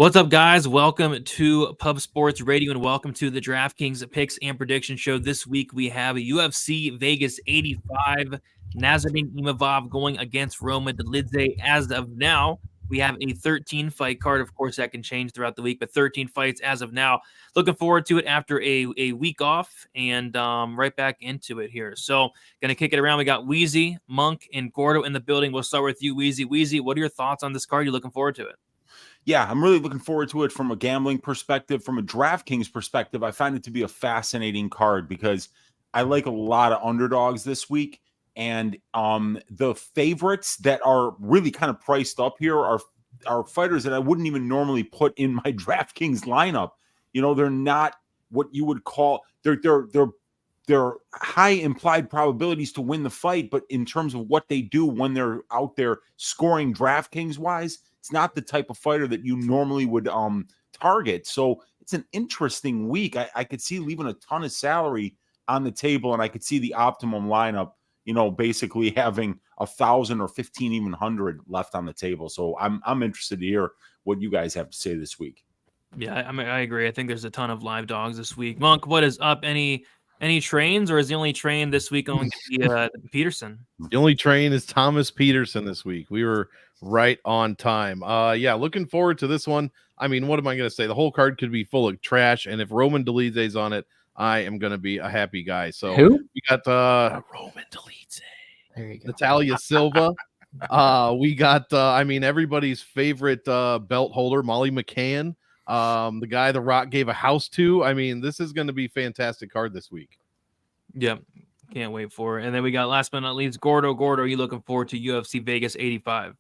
What's up, guys? Welcome to Pub Sports Radio and welcome to the Draftkings Picks and Prediction Show. This week we have UFC Vegas 85, Nassourdine Imavov going against Roman Dolidze. As of now, we have a 13-fight card. Of course, that can change throughout the week, but 13 fights as of now. Looking forward to it after a week off and right back into it here. So, going to kick it around. We got Weezy, Monk, and Gordo in the building. We'll start with you, Weezy. Weezy, what are your thoughts on this card? You looking forward to it? Yeah, I'm really looking forward to it from a gambling perspective. From a DraftKings perspective, I find it to be a fascinating card because I like a lot of underdogs this week. And the favorites that are really kind of priced up here are fighters that I wouldn't even normally put in my DraftKings lineup. You know, they're not what you would call they're high implied probabilities to win the fight, but in terms of what they do when they're out there scoring DraftKings wise, it's not the type of fighter that you normally would target. So it's an interesting week. I could see leaving a ton of salary on the table, and I could see the optimum lineup, you know, basically having 1,000 or 15, even 100 left on the table. So I'm interested to hear what you guys have to say this week. Yeah, I mean, I agree. I think there's a ton of live dogs this week. Monk, what is up? Any trains, or is the only train this week going to be Peterson? The only train is Thomas Peterson this week. We were right on time. Yeah, looking forward to this one. I mean, what am I going to say? The whole card could be full of trash, and if Roman Dolidze's on it, I am going to be a happy guy. So who? We got Roman Dolidze. There you go. Natália Silva. We got I mean, everybody's favorite belt holder, Molly McCann. The guy The Rock gave a house to. I mean, this is going to be a fantastic card this week. Yep. Can't wait for it. And then we got, last but not least, Gordo. Gordo, are you looking forward to UFC Vegas 85?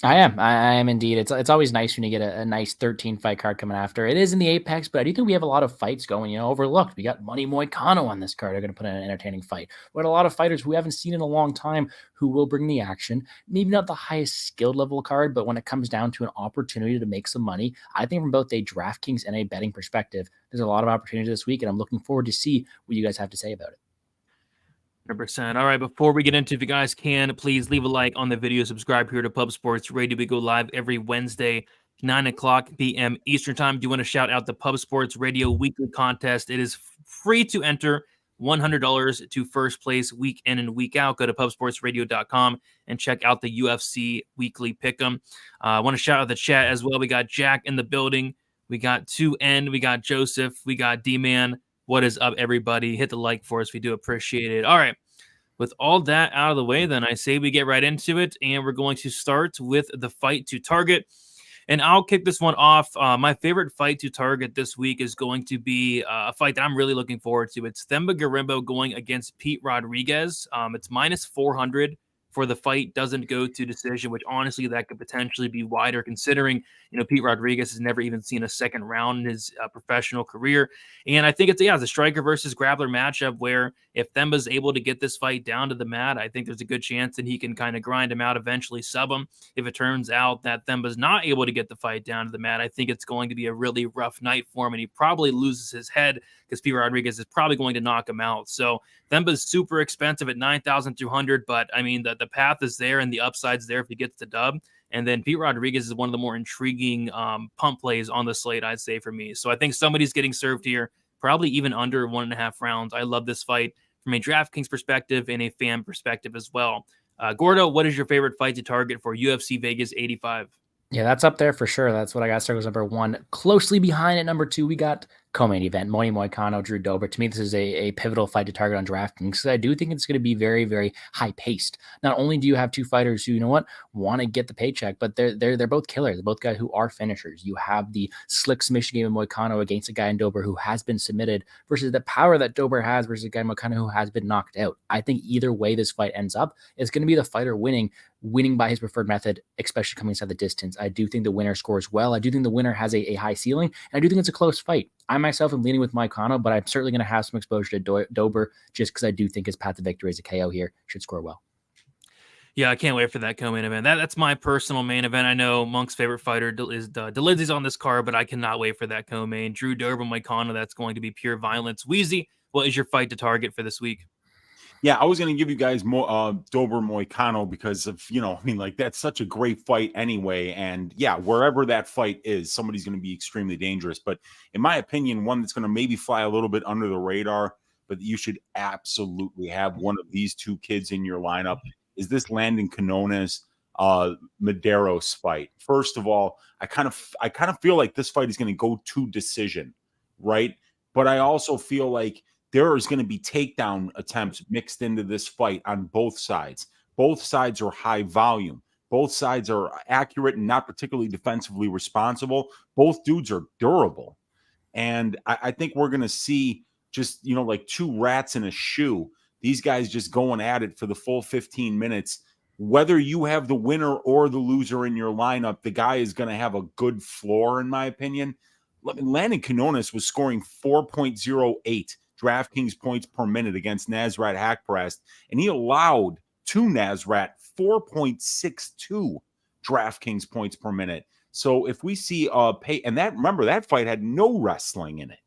I am indeed. It's always nice when you get a nice 13-fight card coming after. It is in the Apex, but I do think we have a lot of fights going, overlooked. We got Money Moicano on this card. They're going to put in an entertaining fight. We got a lot of fighters who we haven't seen in a long time who will bring the action. Maybe not the highest skilled level card, but when it comes down to an opportunity to make some money, I think from both a DraftKings and a betting perspective, there's a lot of opportunity this week, and I'm looking forward to see what you guys have to say about it. 100%. All right, before we get into, if you guys can, please leave a like on the video, subscribe here to Pub Sports Radio. We go live every Wednesday, 9 o'clock p.m. Eastern Time. Do you want to shout out the Pub Sports Radio weekly contest? It is free to enter, $100 to first place week in and week out. Go to pubsportsradio.com and check out the UFC weekly pick'em. I want to shout out the chat as well. We got Jack in the building. We got 2N. We got Joseph. We got D-Man. What is up, everybody? Hit the like for us. We do appreciate it. All right. With all that out of the way, then I say we get right into it, and we're going to start with the fight to target. And I'll kick this one off. My favorite fight to target this week is going to be a fight that I'm really looking forward to. It's Themba Gorimbo going against Pete Rodriguez. It's minus 400 for the fight doesn't go to decision, which honestly that could potentially be wider considering, Pete Rodriguez has never even seen a second round in his professional career. And I think it's a striker versus grappler matchup where if Themba's able to get this fight down to the mat, I think there's a good chance that he can kind of grind him out, eventually sub him. If it turns out that Themba's not able to get the fight down to the mat, I think it's going to be a really rough night for him, and he probably loses his head because Pete Rodriguez is probably going to knock him out. So Themba's super expensive at $9,200, but I mean, the path is there and the upside's there if he gets the dub. And then Pete Rodriguez is one of the more intriguing pump plays on the slate, I'd say, for me. So I think somebody's getting served here, probably even under 1.5 rounds. I love this fight from a DraftKings perspective and a fan perspective as well. Gordo, what is your favorite fight to target for UFC Vegas 85? Yeah, that's up there for sure. That's what I got. Started number one. Closely behind at number two, we got co-main event, Money Moicano, Drew Dober. To me, this is a pivotal fight to target on DraftKings because I do think it's going to be very, very high-paced. Not only do you have two fighters who, want to get the paycheck, but they're both killers. They're both guys who are finishers. You have the slick submission game of Moicano against a guy in Dober who has been submitted versus the power that Dober has versus a guy in Moicano who has been knocked out. I think either way this fight ends up, it's going to be the fighter winning by his preferred method, especially coming inside the distance. I do think the winner scores well. I do think the winner has a high ceiling, and I do think it's a close fight. I myself am leaning with Moicano, but I'm certainly going to have some exposure to Dober just because I do think his path to victory is a KO here. Should score well. Yeah, I can't wait for that co-main event. That's my personal main event. I know Monk's favorite fighter is Dolidze's on this card, but I cannot wait for that co-main. Drew Dober, Moicano, that's going to be pure violence. Weezy, what is your fight to target for this week? Yeah, I was going to give you guys more Dober Moicano because of, like that's such a great fight anyway. And yeah, wherever that fight is, somebody's going to be extremely dangerous. But in my opinion, one that's going to maybe fly a little bit under the radar, but you should absolutely have one of these two kids in your lineup is this Landon Canones Medeiros fight. First of all, I kind of feel like this fight is going to go to decision, right? But I also feel like there is going to be takedown attempts mixed into this fight on both sides. Both sides are high volume. Both sides are accurate and not particularly defensively responsible. Both dudes are durable. And I think we're going to see just, like two rats in a shoe. These guys just going at it for the full 15 minutes. Whether you have the winner or the loser in your lineup, the guy is going to have a good floor, in my opinion. Landon Canones was scoring 4.08 DraftKings points per minute against Nasrat Haqparast, and he allowed to Nasrat 4.62 DraftKings points per minute. So if we see and that fight had no wrestling in it.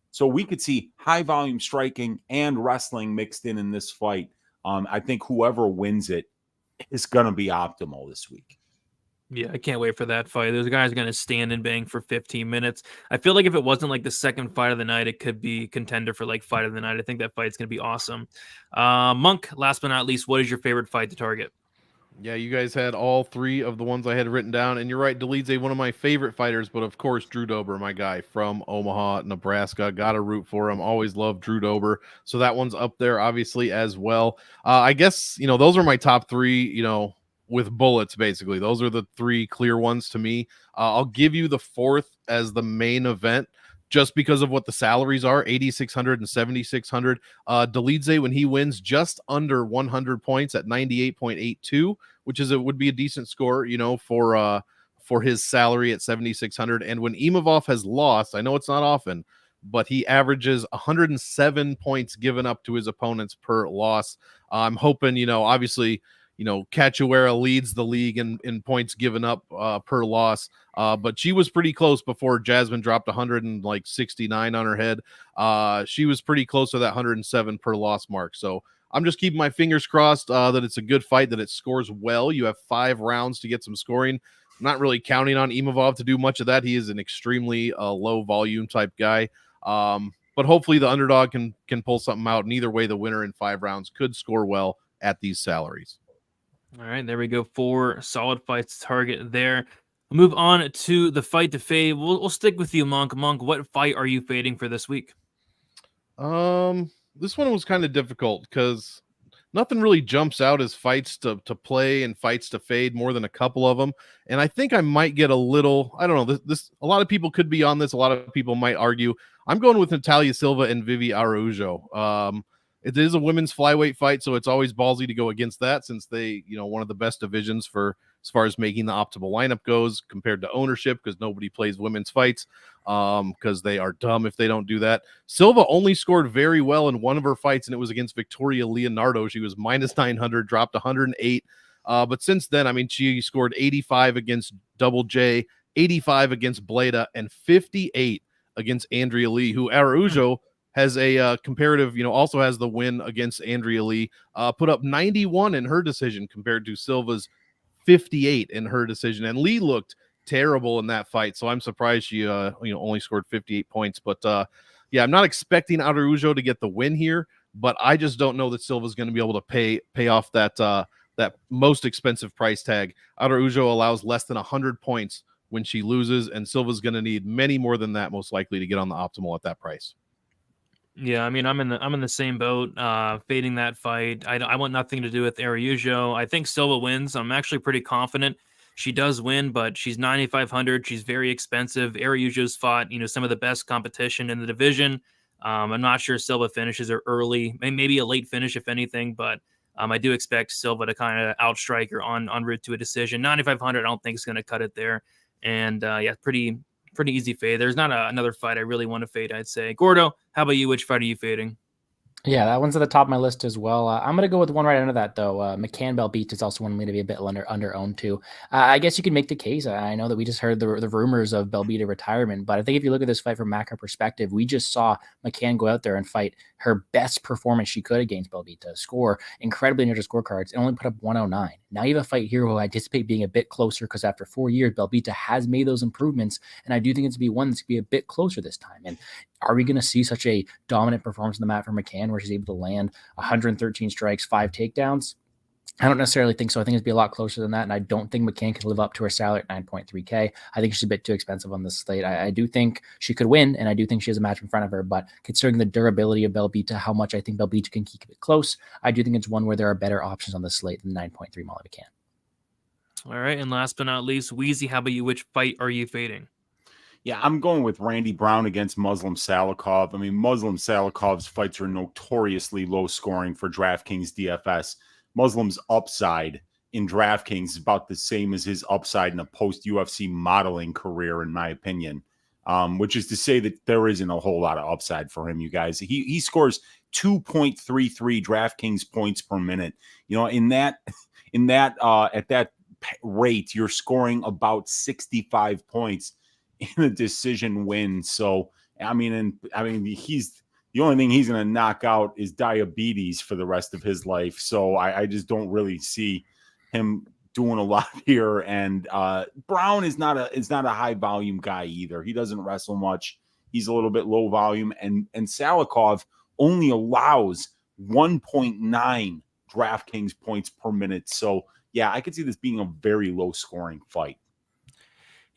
So we could see high volume striking and wrestling mixed in this fight. I think whoever wins it is going to be optimal this week. Yeah, I can't wait for that fight. Those guys are going to stand and bang for 15 minutes. I feel like if it wasn't like the second fight of the night, it could be contender for like fight of the night. I think that fight's going to be awesome. Monk, last but not least, what is your favorite fight to target? Yeah, you guys had all three of the ones I had written down, and you're right, Dolidze, one of my favorite fighters, but of course, Drew Dober, my guy from Omaha, Nebraska. Got to root for him. Always loved Drew Dober. So that one's up there, obviously, as well. I guess, those are my top three, with bullets, basically. Those are the three clear ones to me. I'll give you the fourth as the main event just because of what the salaries are, 8,600 and 7,600. Dolidze, when he wins, just under 100 points at 98.82, which would be a decent score, for his salary at 7,600. And when Imavov has lost, I know it's not often, but he averages 107 points given up to his opponents per loss. I'm hoping, obviously, Cachoeira leads the league in points given up per loss, but she was pretty close before Jasmine dropped 169 on her head. She was pretty close to that 107 per loss mark. So I'm just keeping my fingers crossed that it's a good fight, that it scores well. You have 5 rounds to get some scoring. I'm not really counting on Imavov to do much of that. He is an extremely low volume type guy. But hopefully the underdog can pull something out. And either way, the winner in 5 rounds could score well at these salaries. All right, there we go. 4 solid fights to target there. We'll move on to the fight to fade. We'll stick with you, Monk. Monk, what fight are you fading for this week? This one was kind of difficult because nothing really jumps out as fights to play and fights to fade more than a couple of them. And I think I might get a little, I don't know, this a lot of people could be on this. A lot of people might argue. I'm going with Natália Silva and Vivi Araújo. It is a women's flyweight fight, so it's always ballsy to go against that since they, one of the best divisions for as far as making the optimal lineup goes compared to ownership, because nobody plays women's fights because they are dumb if they don't do that. Silva only scored very well in one of her fights, and it was against Victoria Leonardo. She was minus 900, dropped 108. But since then, I mean, she scored 85 against Double J, 85 against Bleda, and 58 against Andrea Lee, who Araújo has a comparative, also has the win against Andrea Lee, put up 91 in her decision compared to Silva's 58 in her decision. And Lee looked terrible in that fight, so I'm surprised she, only scored 58 points. But, yeah, I'm not expecting Araújo to get the win here, but I just don't know that Silva's going to be able to pay off that most expensive price tag. Araújo allows less than 100 points when she loses, and Silva's going to need many more than that, most likely, to get on the optimal at that price. Yeah, I mean, I'm in the same boat, fading that fight. I want nothing to do with Araújo. I think Silva wins. I'm actually pretty confident she does win, but she's 9,500. She's very expensive. Araújo's fought, some of the best competition in the division. I'm not sure Silva finishes her early, maybe a late finish if anything, but I do expect Silva to kind of outstrike her on route to a decision. 9,500, I don't think is going to cut it there. And yeah, pretty easy fade. There's not another fight I really want to fade, I'd say. Gordo, how about you? Which fight are you fading? Yeah, that one's at the top of my list as well. I'm going to go with one right under that, though. McCann Belbeat is also one I'm going to be a bit under-owned too. I guess you can make the case. I know that we just heard the rumors of Belbeat retirement, but I think if you look at this fight from macro perspective, we just saw McCann go out there and fight her best performance she could against Belbeat, score incredibly near the scorecards, and only put up 109. Now you have a fight here who I anticipate being a bit closer because after 4 years, Belbeat has made those improvements, and I do think it's going to be one that's going to be a bit closer this time. And are we going to see such a dominant performance on the mat from McCann where she's able to land 113 strikes, 5 takedowns? I don't necessarily think so. I think it'd be a lot closer than that, and I don't think McCann can live up to her salary at 9.3K. I think she's a bit too expensive on this slate. I do think she could win, and I do think she has a match in front of her, but considering the durability of Belbita, how much I think Belbita can keep it close, I do think it's one where there are better options on the slate than 9.3 Molly McCann. All right, and last but not least, Weezy, how about you? Which fight are you fading? Yeah, I'm going with Randy Brown against Muslim Salikhov. I mean, Muslim Salikhov's fights are notoriously low scoring for DraftKings DFS. Muslim's upside in DraftKings is about the same as his upside in a post-UFC modeling career, in my opinion, which is to say that there isn't a whole lot of upside for him, you guys. He scores 2.33 DraftKings points per minute. You know, at that rate, you're scoring about 65 points in a decision win. So, he's the only thing he's going to knock out is diabetes for the rest of his life. So I just don't really see him doing a lot here. And Brown is not a high volume guy either. He doesn't wrestle much. He's a little bit low volume, and Salikhov only allows 1.9 DraftKings points per minute. So yeah, I could see this being a very low scoring fight.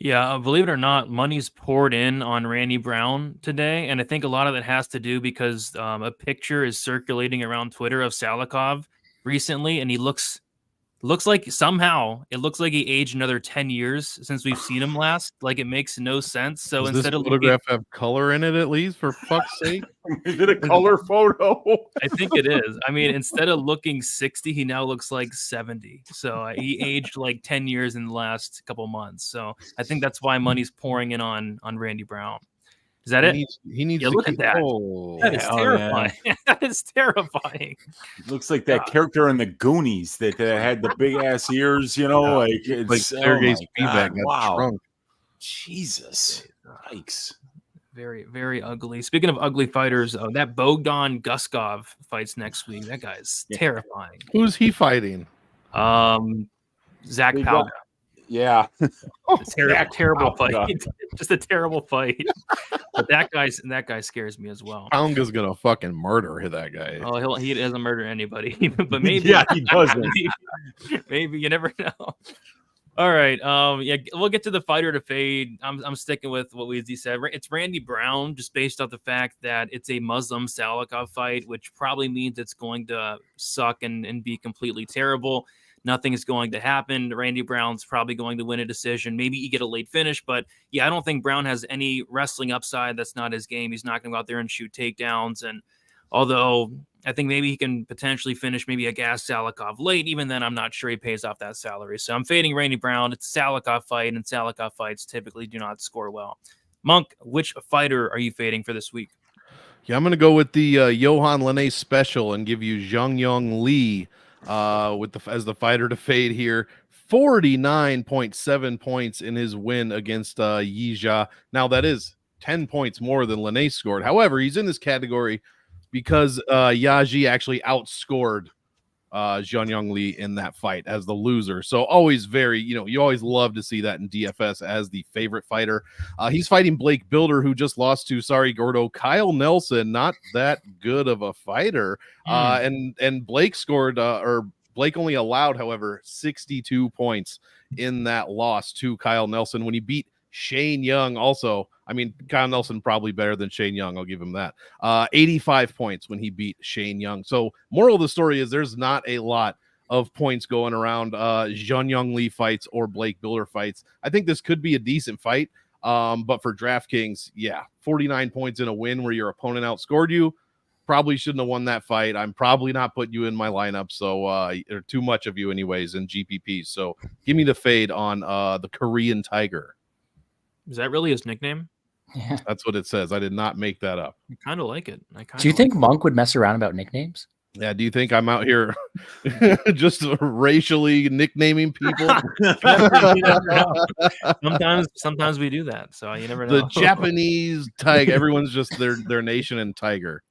Yeah, believe it or not, money's poured in on Randy Brown today, and I think a lot of that has to do because a picture is circulating around Twitter of Salikhov recently, and he looks like somehow it looks like he aged another 10 years since we've seen him last. Like, it makes no sense. So Does instead this of photograph have color in it at least, for fuck's sake? Is it a color photo? I think it is. I mean, instead of looking 60, he now looks like 70. So he aged like 10 years in the last couple months. So I think that's why money's pouring in on Randy Brown. Is that He needs Yeah, to look at keep, that. Oh, That is Oh, terrifying. That is terrifying. It looks like that character in the Goonies that had the big ass ears, you know, like it's like Sergei Spivak got wow. shrunk. Jesus. Yikes. Very, very ugly. Speaking of ugly fighters, that Bogdan Guskov fights next week. That guy's terrifying. Who's he fighting? Zach Big Palga. Yeah. Terrible Palga. fight. Just a terrible fight. But that guy scares me as well. Palga's gonna fucking murder that guy. Oh, he doesn't murder anybody. But maybe Yeah, he doesn't. maybe you never know. All right. Yeah, we'll get to the fighter to fade. I'm sticking with what Weezy said. It's Randy Brown, just based off the fact that it's a Muslim Salikhov fight, which probably means it's going to suck and be completely terrible. Nothing is going to happen. Randy Brown's probably going to win a decision. Maybe you get a late finish, but yeah, I don't think Brown has any wrestling upside. That's not his game. He's not going to go out there and shoot takedowns. And although I think maybe he can potentially finish maybe a gas Salikhov late, even then I'm not sure he pays off that salary. So I'm fading Randy Brown. It's a Salikhov fight, and Salikhov fights typically do not score well. Monk, which fighter are you fading for this week? Yeah, I'm gonna go with the Johan Lene special and give you Jeong-yeong Lee as the fighter to fade here. 49.7 points in his win against Julija. Now that is 10 points more than Lene scored. However, he's in this category because Yaji actually outscored Jeong-yeong Lee in that fight as the loser. So always you always love to see that in DFS as the favorite fighter. He's fighting Blake Builder, who just lost to, Gordo, Kyle Nelson. Not that good of a fighter. And Blake scored, Blake only allowed, however, 62 points in that loss to Kyle Nelson when he beat Shane Young. Also, I mean, Kyle Nelson probably better than Shane Young. I'll give him that. 85 points when he beat Shane Young. So moral of the story is there's not a lot of points going around Jeong-yeong Lee fights or Blake Builder fights. I think this could be a decent fight. But for DraftKings, 49 points in a win where your opponent outscored you. Probably shouldn't have won that fight. I'm probably not putting you in my lineup. So or too much of you anyways in GPP. So give me the fade on the Korean Tiger. Is that really his nickname? Yeah. That's what it says. I did not make that up. I kind of like it. Do you think Monk would mess around about nicknames? Yeah, do you think I'm out here just racially nicknaming people? Sometimes we do that, so you never know. The Japanese tiger, everyone's just their nation and tiger.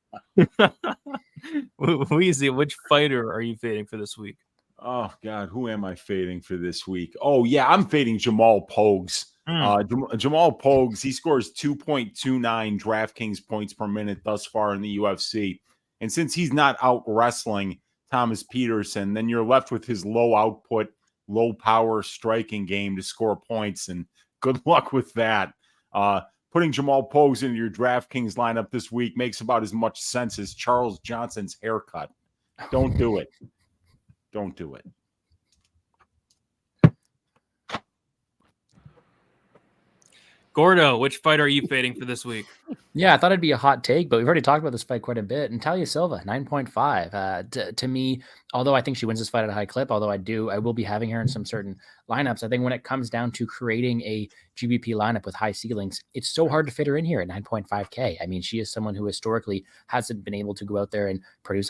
Weezy, which fighter are you fading for this week? Oh God, who am I fading for this week? Oh yeah, I'm fading Jamal Pogues. Jamal Pogues, he scores 2.29 DraftKings points per minute thus far in the UFC. And since he's not out wrestling Thomas Peterson, then you're left with his low output, low power striking game to score points. And good luck with that. Putting Jamal Pogues into your DraftKings lineup this week makes about as much sense as Charles Johnson's haircut. Don't do it. Don't do it. Gordo, which fight are you fading for this week? Yeah, I thought it'd be a hot take, but we've already talked about this fight quite a bit. Natália Silva, 9.5. To me, although I think she wins this fight at a high clip, although I will be having her in some certain lineups. I think when it comes down to creating a GBP lineup with high ceilings, it's so hard to fit her in here at 9.5K. I mean, she is someone who historically hasn't been able to go out there and produce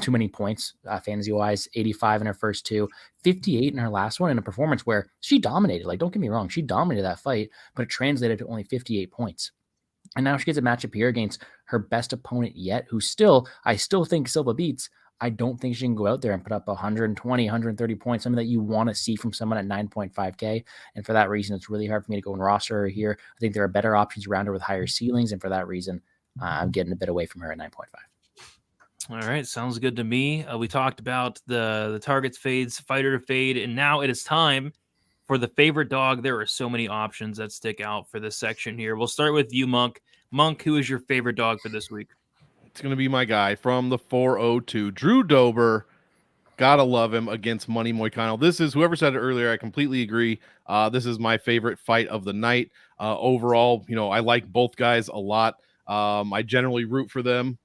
too many points fantasy wise. 85 in her first two, 58 in her last one, in a performance where she dominated. Like, don't get me wrong, she dominated that fight, but it translated to only 58 points. And now she gets a matchup here against her best opponent yet, who I still think Silva beats. I don't think she can go out there and put up 120, 130 points, something that you want to see from someone at 9.5K. And for that reason, it's really hard for me to go and roster her here. I think there are better options around her with higher ceilings. And for that reason, I'm getting a bit away from her at 9.5. All right, sounds good to me. We talked about the targets, fades, fighter to fade, and now it is time for the favorite dog. There are so many options that stick out for this section here. We'll start with you, Monk. Monk, who is your favorite dog for this week? It's going to be my guy from the 402, Drew Dober. Gotta love him against Money Moicano. This is, whoever said it earlier, I completely agree. This is my favorite fight of the night. Overall, I like both guys a lot. I generally root for them.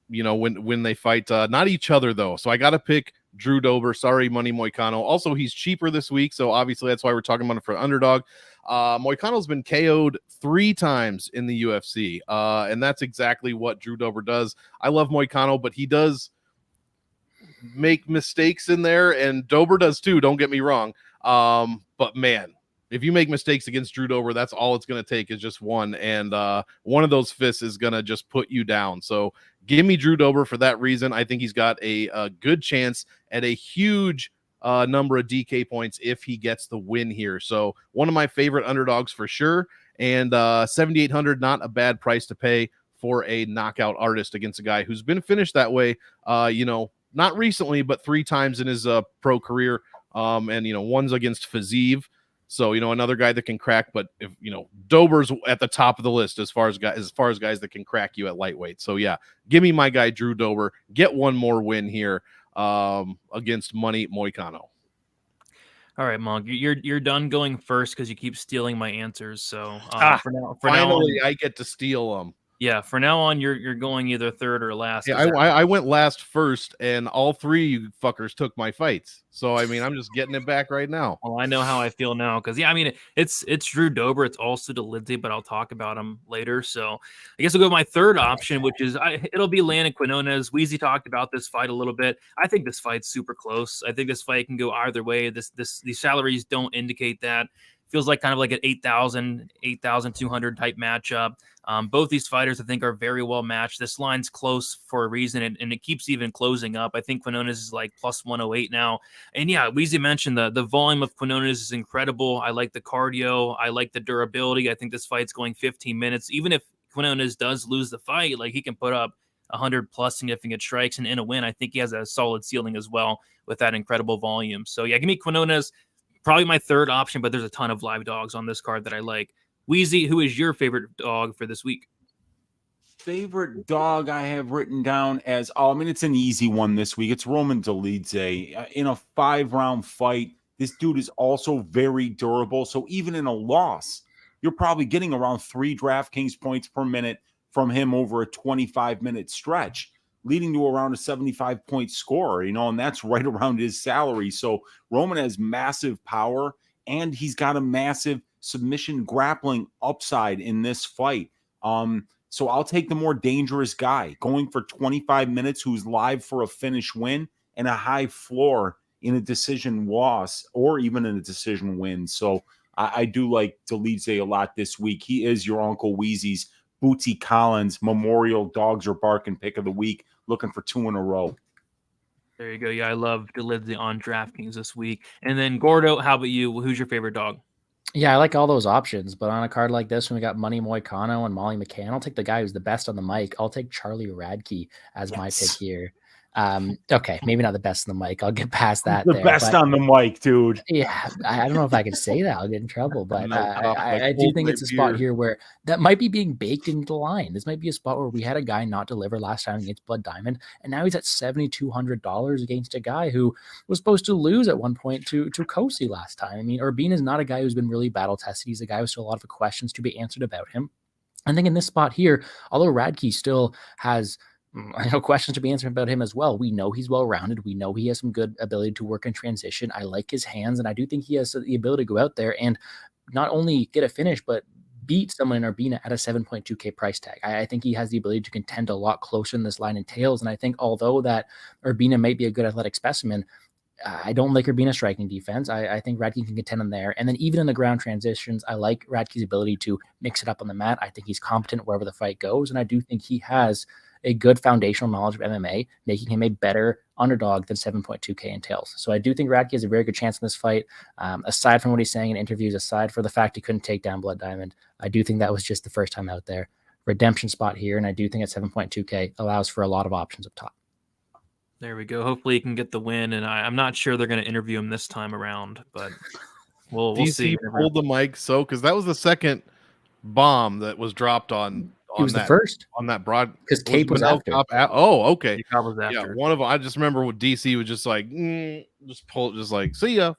When they fight, not each other though. So I got to pick Drew Dober. Sorry, Money Moicano. Also, he's cheaper this week, so obviously that's why we're talking about it for underdog. Moicano's been KO'd 3 times in the UFC, and that's exactly what Drew Dober does. I love Moicano, but he does make mistakes in there, and Dober does too. Don't get me wrong. But man, if you make mistakes against Drew Dober, that's all it's going to take is just one. And one of those fists is going to just put you down. So give me Drew Dober for that reason. I think he's got a good chance at a huge number of DK points if he gets the win here. So one of my favorite underdogs for sure. And 7,800, not a bad price to pay for a knockout artist against a guy who's been finished that way, not recently, but 3 times in his pro career. And one's against Khizriev. So, another guy that can crack, but if, Dober's at the top of the list as far as guys that can crack you at lightweight. So yeah, give me my guy, Drew Dober, get one more win here against Money Moicano. All right, Monk, you're done going first because you keep stealing my answers. So finally, I get to steal them. Yeah, for now on, you're going either third or last. Yeah, I went last first, and all 3 you fuckers took my fights. So I mean, I'm just getting it back right now. Well, I know how I feel now because it's Drew Dober, it's also Dolidze, but I'll talk about him later. So I guess I'll go with my third option, which is it'll be Landon Quinones. Weezy talked about this fight a little bit. I think this fight's super close. I think this fight can go either way. These salaries don't indicate that. Feels like kind of like an 8,000, 8,200 type matchup. Both these fighters, I think, are very well matched. This line's close for a reason, and it keeps even closing up. I think Quinones is like plus 108 now. And yeah, Weezy mentioned the volume of Quinones is incredible. I like the cardio. I like the durability. I think this fight's going 15 minutes. Even if Quinones does lose the fight, like he can put up 100 plus significant strikes and in a win. I think he has a solid ceiling as well with that incredible volume. So yeah, give me Quinones. Probably my third option, but there's a ton of live dogs on this card that I like. Weezy, who is your favorite dog for this week? Favorite dog I have written down as, it's an easy one this week. It's Roman Dolidze. In a 5-round fight, this dude is also very durable. So even in a loss, you're probably getting around 3 DraftKings points per minute from him over a 25-minute stretch, leading to around a 75-point score, and that's right around his salary. So Roman has massive power, and he's got a massive submission grappling upside in this fight. So I'll take the more dangerous guy going for 25 minutes who's live for a finish win and a high floor in a decision loss or even in a decision win. So I do like Dolidze a lot this week. He is your Uncle Weezy's Bootsy Collins Memorial Dogs Are Barking pick of the week, looking for 2 in a row. There you go. Yeah, I love Dolidze on DraftKings this week. And then Gordo, how about you? Who's your favorite dog? Yeah, I like all those options, but on a card like this, when we got Money Moicano and Molly McCann, I'll take the guy who's the best on the mic. I'll take Charlie Radtke as my pick here. Okay, maybe not the best on the mic. I'll get past that. The best on the mic, dude. Yeah, I don't know if I can say that. I'll get in trouble, but I do think it's a spot here where that might be being baked into the line. This might be a spot where we had a guy not deliver last time against Blood Diamond, and now he's at $7,200 against a guy who was supposed to lose at one point to Kosi last time. I mean, Urbina is not a guy who's been really battle tested. He's a guy with still a lot of questions to be answered about him. I think in this spot here, although Radtke still has questions to be answered about him as well. We know he's well-rounded. We know he has some good ability to work in transition. I like his hands, and I do think he has the ability to go out there and not only get a finish, but beat someone in Urbina at a 7.2K price tag. I think he has the ability to contend a lot closer than this line entails, and I think although that Urbina might be a good athletic specimen, I don't like Urbina's striking defense. I think Radtke can contend on there. And then even in the ground transitions, I like Radtke's ability to mix it up on the mat. I think he's competent wherever the fight goes, and I do think he has a good foundational knowledge of MMA, making him a better underdog than 7.2K entails. So I do think Radtke has a very good chance in this fight. Aside from what he's saying in interviews, aside for the fact he couldn't take down Blood Diamond, I do think that was just the first time out there. Redemption spot here, and I do think at 7.2K allows for a lot of options up top. There we go. Hopefully he can get the win, and I'm not sure they're going to interview him this time around, but we'll see. Hold the mic, because that was the second bomb that was dropped on. He was the first on that broad because Cape was after. Oh, okay. Cape was after. Yeah, one of them. I just remember what DC was just like, just pull it, just like, see ya.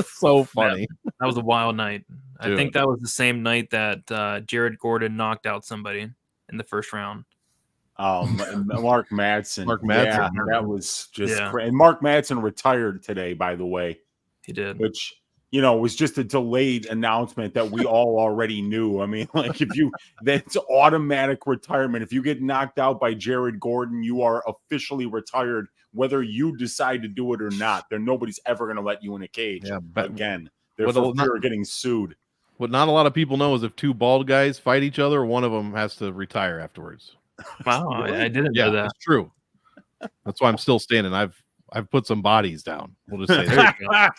So funny. Yeah, that was a wild night. Dude. I think that was the same night that Jared Gordon knocked out somebody in the first round. Oh, Mark Madsen. Yeah, that was just crazy. And Mark Madsen retired today, by the way. He did. Which, was just a delayed announcement that we all already knew. I mean, like that's automatic retirement. If you get knocked out by Jared Gordon, you are officially retired, whether you decide to do it or not. Nobody's ever going to let you in a cage again. They're for fear of getting sued. What not a lot of people know is if two bald guys fight each other, one of them has to retire afterwards. Wow, I didn't know that. It's true. That's why I'm still standing. I've put some bodies down. We'll just say that.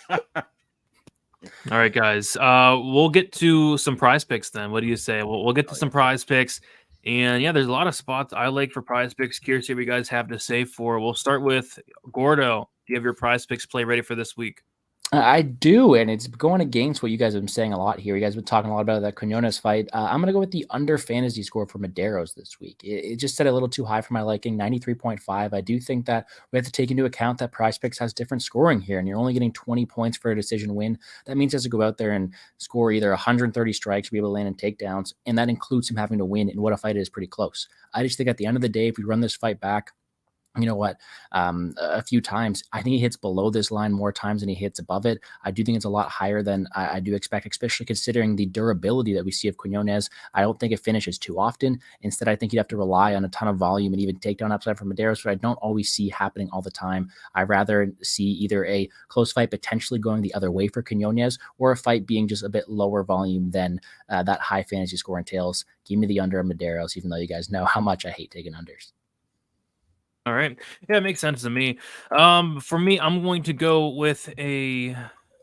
All right, guys. We'll get to some prize picks then. What do you say? We'll get to some prize picks. And yeah, there's a lot of spots I like for prize picks. Curious what you guys have to say for. We'll start with Gordo. Do you have your prize picks play ready for this week? I do, and it's going against what you guys have been saying a lot here. You guys have been talking a lot about that Quinones fight. I'm going to go with the under fantasy score for Medeiros this week. It just set a little too high for my liking, 93.5. I do think that we have to take into account that PrizePicks has different scoring here, and you're only getting 20 points for a decision win. That means he has to go out there and score either 130 strikes to be able to land in takedowns, and that includes him having to win in what a fight is pretty close. I just think at the end of the day, if we run this fight back, you know what, a few times, I think he hits below this line more times than he hits above it. I do think it's a lot higher than I do expect, especially considering the durability that we see of Quinones. I don't think it finishes too often. Instead, I think you'd have to rely on a ton of volume and even takedown upside from Medeiros, which I don't always see happening all the time. I'd rather see either a close fight potentially going the other way for Quinones or a fight being just a bit lower volume than that high fantasy score entails. Give me the under of Medeiros, even though you guys know how much I hate taking unders. All right. Yeah, it makes sense to me. For me, I'm going to go with a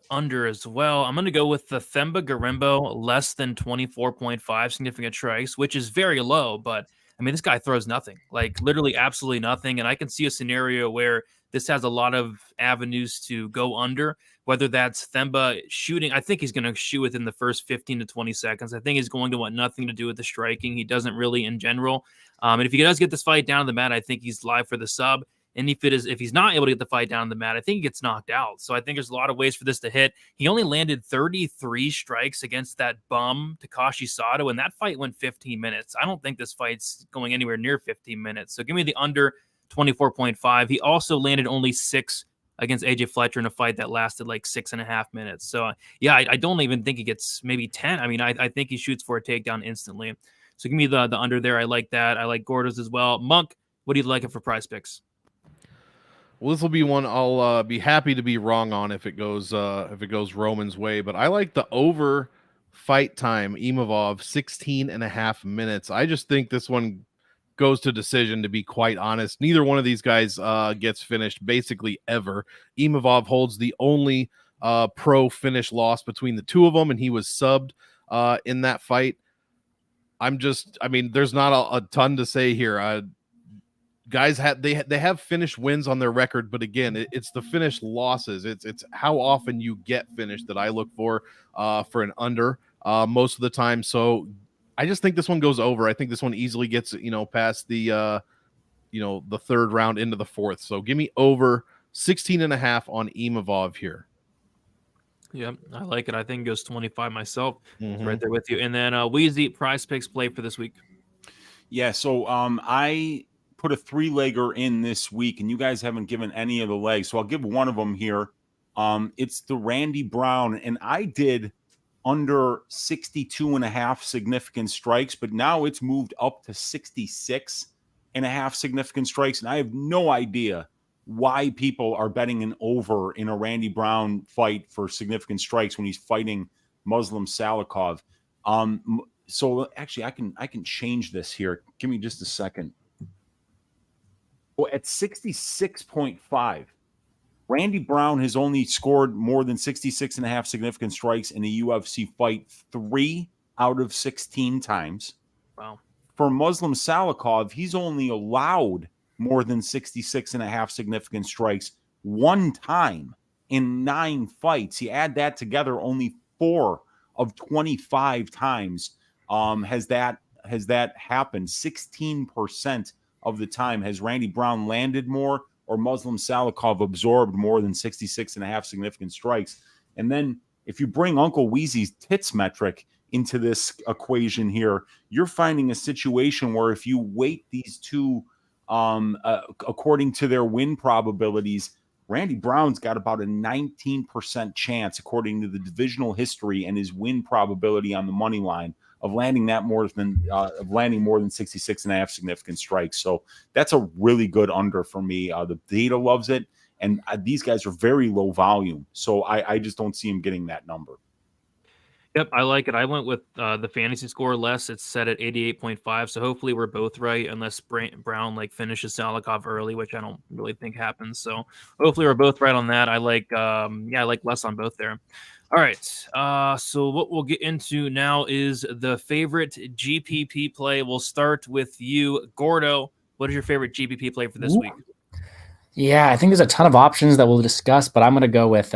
under as well. I'm going to go with the Themba Garimbo less than 24.5 significant strikes, which is very low, but I mean, this guy throws nothing, like literally absolutely nothing. And I can see a scenario where this has a lot of avenues to go under, whether that's Themba shooting. I think he's going to shoot within the first 15 to 20 seconds. I think he's going to want nothing to do with the striking. He doesn't really in general. And if he does get this fight down to the mat, I think he's live for the sub. And if he's not able to get the fight down to the mat, I think he gets knocked out. So I think there's a lot of ways for this to hit. He only landed 33 strikes against that bum, Takashi Sato, and that fight went 15 minutes. I don't think this fight's going anywhere near 15 minutes. So give me the under 24.5. He also landed only 6 against AJ Fletcher in a fight that lasted like 6.5 minutes. So yeah, I don't even think he gets maybe 10. I mean, I think he shoots for a takedown instantly. So give me the under there. I like that. I like Gordo's as well. Monk, what do you like it for prize picks? Well, this will be one I'll be happy to be wrong on if it goes Roman's way, but I like the over fight time Imavov 16.5 minutes. I just think this one goes to decision, to be quite honest. Neither one of these guys gets finished basically ever. Imavov holds the only pro finish loss between the two of them, and he was subbed in that fight. I mean, there's not a ton to say here. Guys they have finished wins on their record, but again, it's the finished losses. It's how often you get finished that I look for an under most of the time. So I just think this one goes over. I think this one easily gets past the the third round into the fourth. So give me over 16.5 on Imavov here. Yeah, I like it. I think it goes 25 myself. Right there with you. And then Weezy, prize picks play for this week. Yeah, so I put a 3-legger in this week, and you guys haven't given any of the legs, so I'll give one of them here. It's the Randy Brown, and I did under 62.5 significant strikes, but now it's moved up to 66.5 significant strikes, and I have no idea why people are betting an over in a Randy Brown fight for significant strikes when he's fighting Muslim Salikhov. So actually, I can change this here. Give me just a second. Well, at 66.5, Randy Brown has only scored more than 66.5 significant strikes in a UFC fight 3 out of 16 times. Wow. For Muslim Salikhov, he's only allowed more than 66.5 significant strikes 1 time in 9 fights. You add that together, only 4 of 25 times has that happened. 16% of the time has Randy Brown landed more or Muslim Salikhov absorbed more than 66.5 significant strikes. And then if you bring Uncle Weezy's tits metric into this equation here, you're finding a situation where if you weight these two according to their win probabilities, Randy Brown's got about a 19% chance, according to the divisional history and his win probability on the money line, of landing more than 66.5 significant strikes. So that's a really good under for me. The data loves it, and these guys are very low volume, so I just don't see him getting that number. Yep, I like it. I went with the fantasy score less. It's set at 88.5, so hopefully we're both right, unless Brown finishes Salikhov early, which I don't really think happens. So hopefully we're both right on that. I like less on both there. All right, so what we'll get into now is the favorite GPP play. We'll start with you, Gordo. What is your favorite GPP play for this week? Yeah, I think there's a ton of options that we'll discuss, but I'm going to go with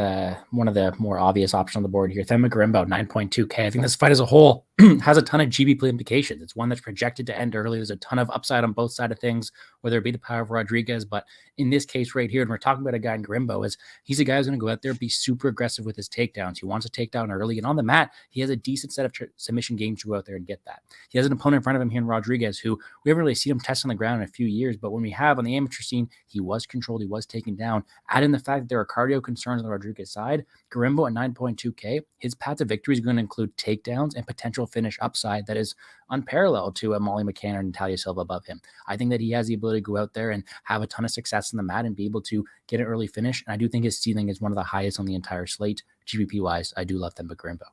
one of the more obvious options on the board here. Themba Gorimbo, 9.2K. I think this fight as a whole has a ton of GPP implications. It's one that's projected to end early. There's a ton of upside on both sides of things, whether it be the power of Rodriguez. But in this case right here, and we're talking about a guy in Gorimbo, he's a guy who's going to go out there and be super aggressive with his takedowns. He wants to take down early. And on the mat, he has a decent set of submission games to go out there and get that. He has an opponent in front of him here in Rodriguez, who we haven't really seen him test on the ground in a few years. But when we have on the amateur scene, he was controlled. He was taken down. Add in the fact that there are cardio concerns on the Rodriguez side. Gorimbo at 9.2K, his path to victory is going to include takedowns and potential finish upside that is unparalleled to Molly McCann or Natália Silva above him. I think that he has the ability to go out there and have a ton of success in the mat and be able to get an early finish. And I do think his ceiling is one of the highest on the entire slate. GPP wise, I do love Themba Gorimbo.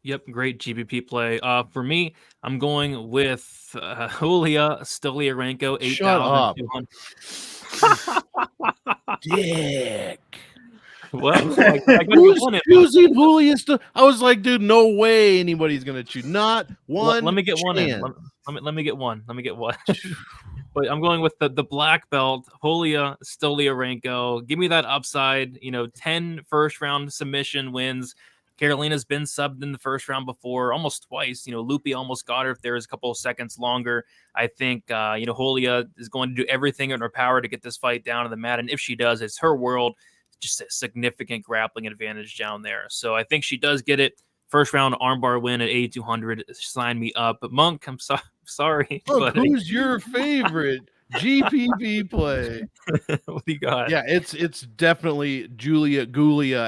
Yep, great GPP play. For me, I'm going with Julija Stoliarenko, 8,200. Dick. Well, who's choosing Julija? I was like, dude, no way anybody's gonna choose. Not one. Let me get one in. Let me get one. But I'm going with the black belt, Julija Stoliarenko. Give me that upside. 10 first round submission wins. Carolina's been subbed in the first round before, almost twice. Lupi almost got her if there was a couple of seconds longer. I think, Julija is going to do everything in her power to get this fight down to the mat. And if she does, it's her world. Just a significant grappling advantage down there. So I think she does get it. First round armbar win at 8,200. Sign me up. But Monk, I'm sorry. Look, who's your favorite GPP play. What do you got? Yeah, it's definitely Julia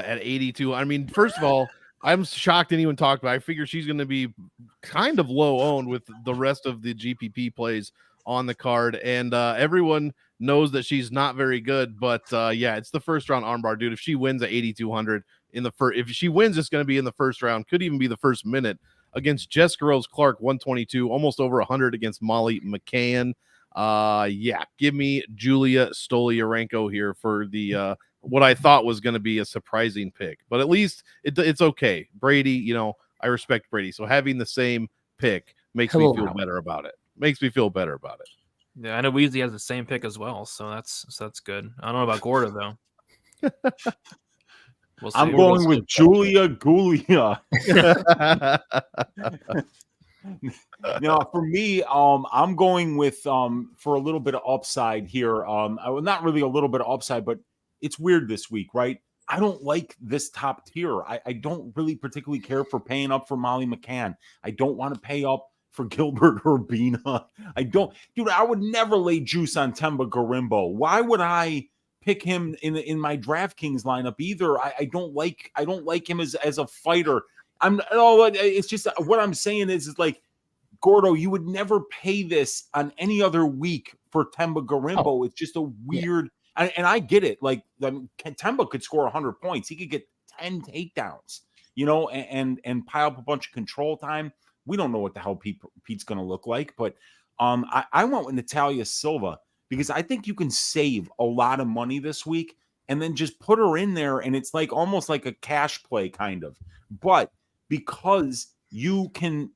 at 82. I mean, first of all, I'm shocked anyone talked about it. I figure she's going to be kind of low owned with the rest of the GPP plays on the card, and everyone knows that she's not very good. But yeah, it's the first round armbar, dude. If she wins at 8,200 in the first, if she wins, it's going to be in the first round. Could even be the first minute against Jessica Rose Clark, 122, almost over 100 against Molly McCann. Yeah, give me Julia Stoliarenko here for the what I thought was going to be a surprising pick, but at least it's okay. Brady, you know, I respect Brady, so having the same pick makes me feel better about it. Makes me feel better about it. Yeah, I know Weezy has the same pick as well, so that's good. I don't know about Gordo though. We'll see. I'm going with Julia Gulia. Now, for me, I'm going with for a little bit of upside here. Not really a little bit of upside, but it's weird this week, right? I don't like this top tier. I don't really particularly care for paying up for Molly McCann. I don't want to pay up for Gilbert Urbina. I don't, dude. I would never lay juice on Themba Gorimbo. Why would I pick him in my DraftKings lineup either? I don't like him as a fighter. It's just what I'm saying is like, Gordo, you would never pay this on any other week for Themba Gorimbo. Oh, it's just a weird, and I get it. Like Themba could score 100 points. He could get 10 takedowns, you know, and pile up a bunch of control time. We don't know what the hell Pete's going to look like, but I went with Natália Silva because I think you can save a lot of money this week and then just put her in there, and it's like almost like a cash play kind of. But because you can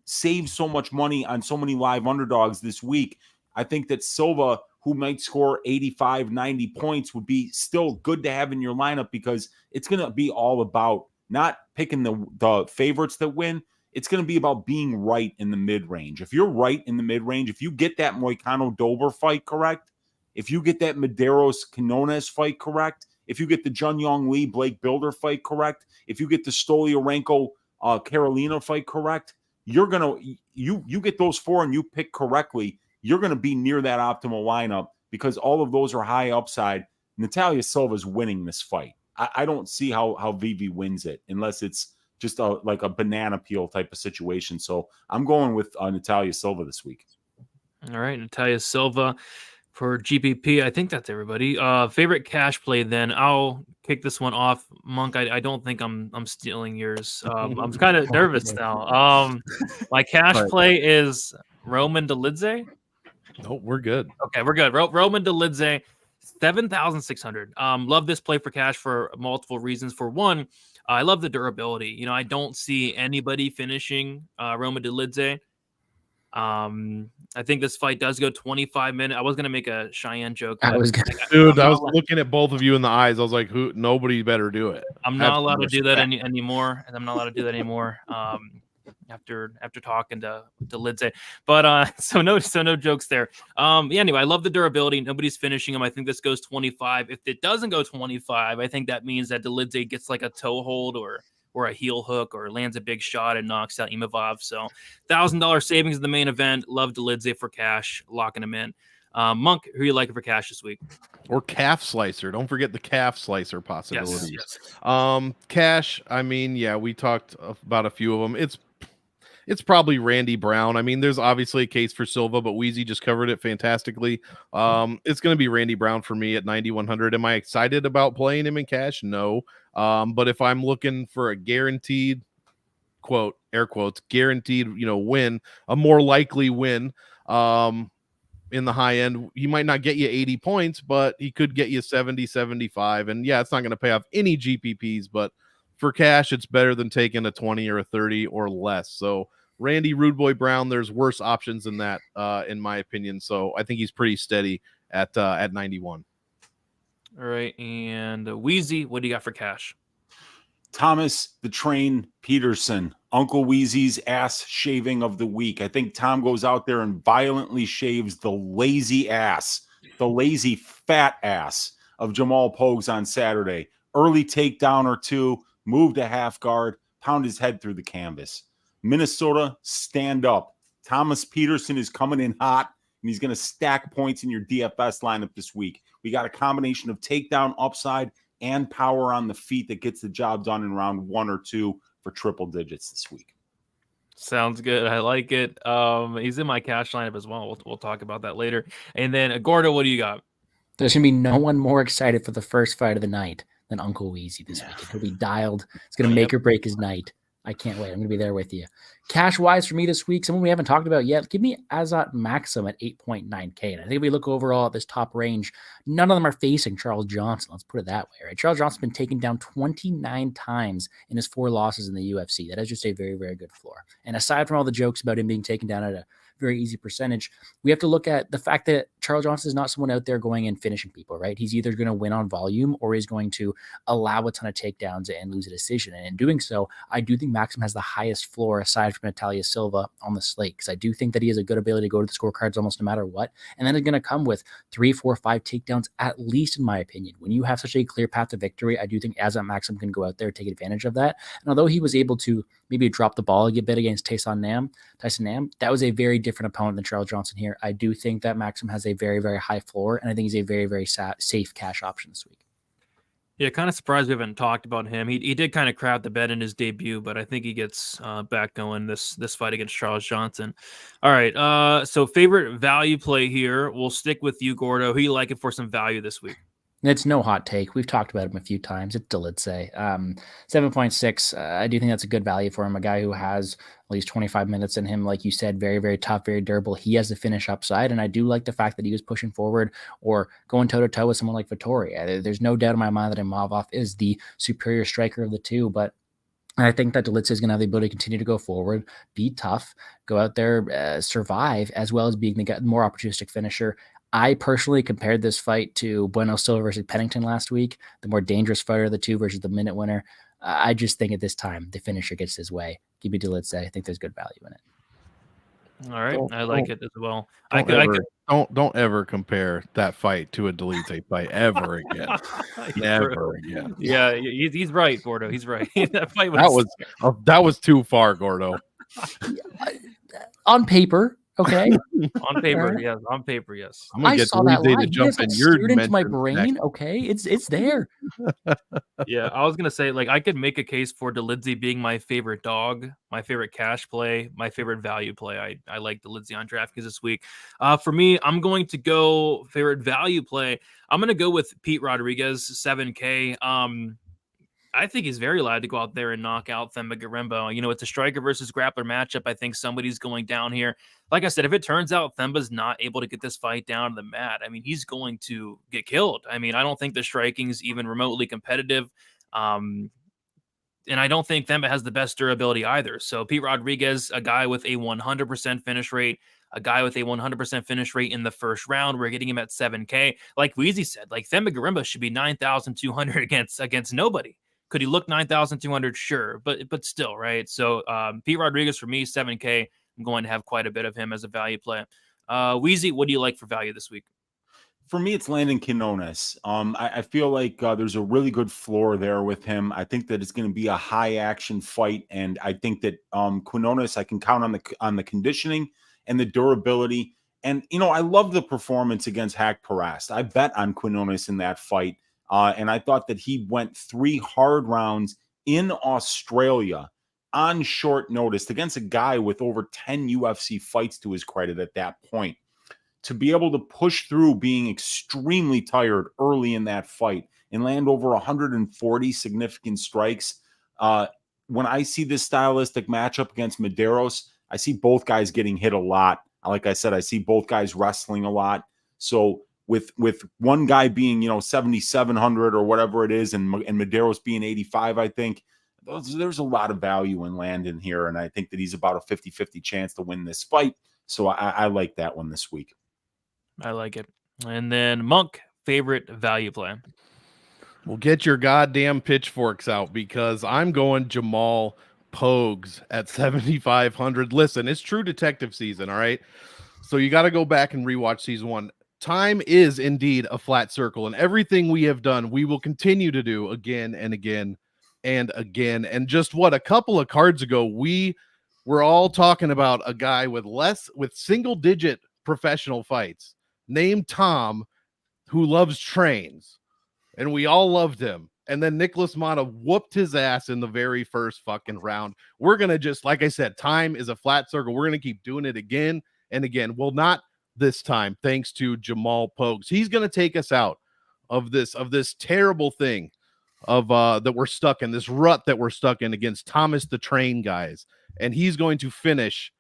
save so much money on so many live underdogs this week, I think that Silva, who might score 85, 90 points, would be still good to have in your lineup because it's going to be all about not picking the favorites that win. It's going to be about being right in the mid-range. If you're right in the mid-range, if you get that Moicano Dober fight correct, if you get that Medeiros Quinones fight correct, if you get the Jeong-yeong Lee Blake Builder fight correct, if you get the Stoliarenko Carolina fight correct, you're gonna you get those four and you pick correctly, you're gonna be near that optimal lineup because all of those are high upside. Natália Silva's winning this fight. I don't see how Vivi wins it unless it's just like a banana peel type of situation. So I'm going with Natália Silva this week. All right, Natália Silva for GPP. I think that's everybody. Favorite cash play then. I'll kick this one off. Monk, I don't think I'm stealing yours. I'm kind of nervous now. My cash play is Roman Dolidze. No, we're good. Okay, we're good. Roman Dolidze, 7,600. Love this play for cash for multiple reasons. For one, I love the durability. You know, I don't see anybody finishing Roman Dolidze. I think this fight does go 25 minutes. I was gonna make a Cheyenne joke. I was looking at both of you in the eyes. I was like, "Who? Nobody better do it." I'm not allowed to do that anymore, and I'm not allowed to do that anymore. After talking to Dolidze, but so no jokes there. Yeah, anyway, I love the durability. Nobody's finishing him. I think this goes 25. If it doesn't go 25, I think that means that Dolidze gets like a toe hold or a heel hook or lands a big shot and knocks out Imavov. So $1,000 savings in the main event. Love Dolidze for cash, locking him in. Monk, who you like for cash this week? Or calf slicer. Don't forget the calf slicer possibilities. Yes. Cash, I mean, yeah, we talked about a few of them. It's probably Randy Brown. I mean, there's obviously a case for Silva, but Weezy just covered it fantastically. It's going to be Randy Brown for me at 9,100. Am I excited about playing him in cash? No. But if I'm looking for a guaranteed, quote, air quotes, guaranteed, win, a more likely win, in the high end, he might not get you 80 points, but he could get you 70, 75. And yeah, it's not going to pay off any GPPs, but for cash, it's better than taking a 20 or a 30 or less. So Randy Rude Boy Brown, there's worse options than that, in my opinion. So I think he's pretty steady at 91. All right, and Weezy, what do you got for cash? Thomas the Train Peterson, Uncle Weezy's ass shaving of the week. I think Tom goes out there and violently shaves the lazy fat ass of Jamal Pogues on Saturday. Early takedown or two, move to half guard, pound his head through the canvas. Minnesota, stand up. Thomas Peterson is coming in hot. and he's going to stack points in your DFS lineup this week. We got a combination of takedown upside and power on the feet that gets the job done in round 1 or 2 for triple digits this week. Sounds good. I like it. He's in my cash lineup as well. We'll talk about that later. And then Gordo, what do you got? There's going to be no one more excited for the first fight of the night than Uncle Weezy this weekend. He'll be dialed. It's going to make or break his night. I can't wait. I'm going to be there with you. Cash-wise for me this week, someone we haven't talked about yet, give me Azat Maxim at 8.9K. And I think if we look overall at this top range, none of them are facing Charles Johnson. Let's put it that way, right? Charles Johnson's been taken down 29 times in his 4 losses in the UFC. That is just a very, very good floor. And aside from all the jokes about him being taken down at a very easy percentage, we have to look at the fact that Charles Johnson is not someone out there going and finishing people, right? He's either going to win on volume or he's going to allow a ton of takedowns and lose a decision. And in doing so, I do think Maxim has the highest floor aside from Natália Silva on the slate, because I do think that he has a good ability to go to the scorecards almost no matter what. And then it's going to come with 3, 4, 5 takedowns, at least in my opinion. When you have such a clear path to victory, I do think Azat Maxim can go out there and take advantage of that. And although he was able to maybe drop the ball a bit against Tyson Nam, that was a very different opponent than Charles Johnson here. I do think that Maxim has a very, very high floor, and I think he's a very, very safe cash option this week. Yeah, kind of surprised we haven't talked about him. He did kind of crap the bed in his debut, but I think he gets back going this fight against Charles Johnson. All right, so favorite value play here. We'll stick with you, Gordo. Who you like it for some value this week? It's no hot take. We've talked about him a few times. It's Dolidze. 7.6. I do think that's a good value for him. A guy who has at least 25 minutes in him, like you said, very, very tough, very durable. He has the finish upside, and I do like the fact that he was pushing forward or going toe-to-toe with someone like Vettori. There's no doubt in my mind that Imavov is the superior striker of the two, but I think that Dolidze is going to have the ability to continue to go forward, be tough, go out there, survive, as well as being the more opportunistic finisher. I personally compared this fight to Bueno Silva versus Pennington last week, the more dangerous fighter of the two versus the minute winner. I just think at this time, the finisher gets his way. Give me Dolidze. I think there's good value in it. All right. I like it as well. Don't ever compare that fight to a Dolidze fight ever again. Never again. Yeah, he's right, Gordo. He's right. that was too far, Gordo. On paper. Okay. On paper, yes. On paper, yes. I saw that line. To jump in your into my brain. Okay, it's there. Yeah, I was gonna say, like, I could make a case for Dolidze being my favorite dog, my favorite cash play, my favorite value play. I like Dolidze on DraftKings this week. For me, I'm going to go favorite value play. I'm gonna go with Pete Rodriguez, 7K. I think he's very allowed to go out there and knock out Themba Gorimbo. You know, it's a striker versus grappler matchup. I think somebody's going down here. Like I said, if it turns out Themba's not able to get this fight down to the mat, I mean, he's going to get killed. I mean, I don't think the striking's even remotely competitive. And I don't think Themba has the best durability either. So Pete Rodriguez, a guy with a 100% finish rate, a guy with a 100% finish rate in the first round. We're getting him at 7K. Like Weezy said, like Themba Gorimbo should be 9,200 against nobody. Could he look 9,200? Sure, but still, right? So Pete Rodriguez for me, 7K. I'm going to have quite a bit of him as a value play. Weezy, what do you like for value this week? For me, it's Landon Quinones. I feel like there's a really good floor there with him. I think that it's going to be a high action fight, and I think that Quinones, I can count on the conditioning and the durability. And you know, I love the performance against Hack Parast. I bet on Quinones in that fight. And I thought that he went 3 hard rounds in Australia on short notice against a guy with over 10 UFC fights to his credit at that point. To be able to push through being extremely tired early in that fight and land over 140 significant strikes. When I see this stylistic matchup against Medeiros, I see both guys getting hit a lot. Like I said, I see both guys wrestling a lot. So with one guy being, 7,700 or whatever it is, and Medeiros being 85, I think there's a lot of value in Landon here, and I think that he's about a 50-50 chance to win this fight. So I like that one this week. I like it. And then Monk, favorite value play. Well, get your goddamn pitchforks out, because I'm going Jamal Pogues at 7,500. Listen, it's True Detective season, all right? So you got to go back and rewatch season 1. Time is indeed a flat circle, and everything we have done, we will continue to do again and again and again. And just a couple of cards ago, we were all talking about a guy with single-digit professional fights. Name Tom, who loves trains. And we all loved him. And then Nicholas Mata whooped his ass in the very first fucking round. We're going to just, like I said, time is a flat circle. We're going to keep doing it again and again. Well, not this time, thanks to Jamal Pogues. He's going to take us out of this terrible thing of that we're stuck in, this rut that we're stuck in against Thomas the Train guys. And he's going to finish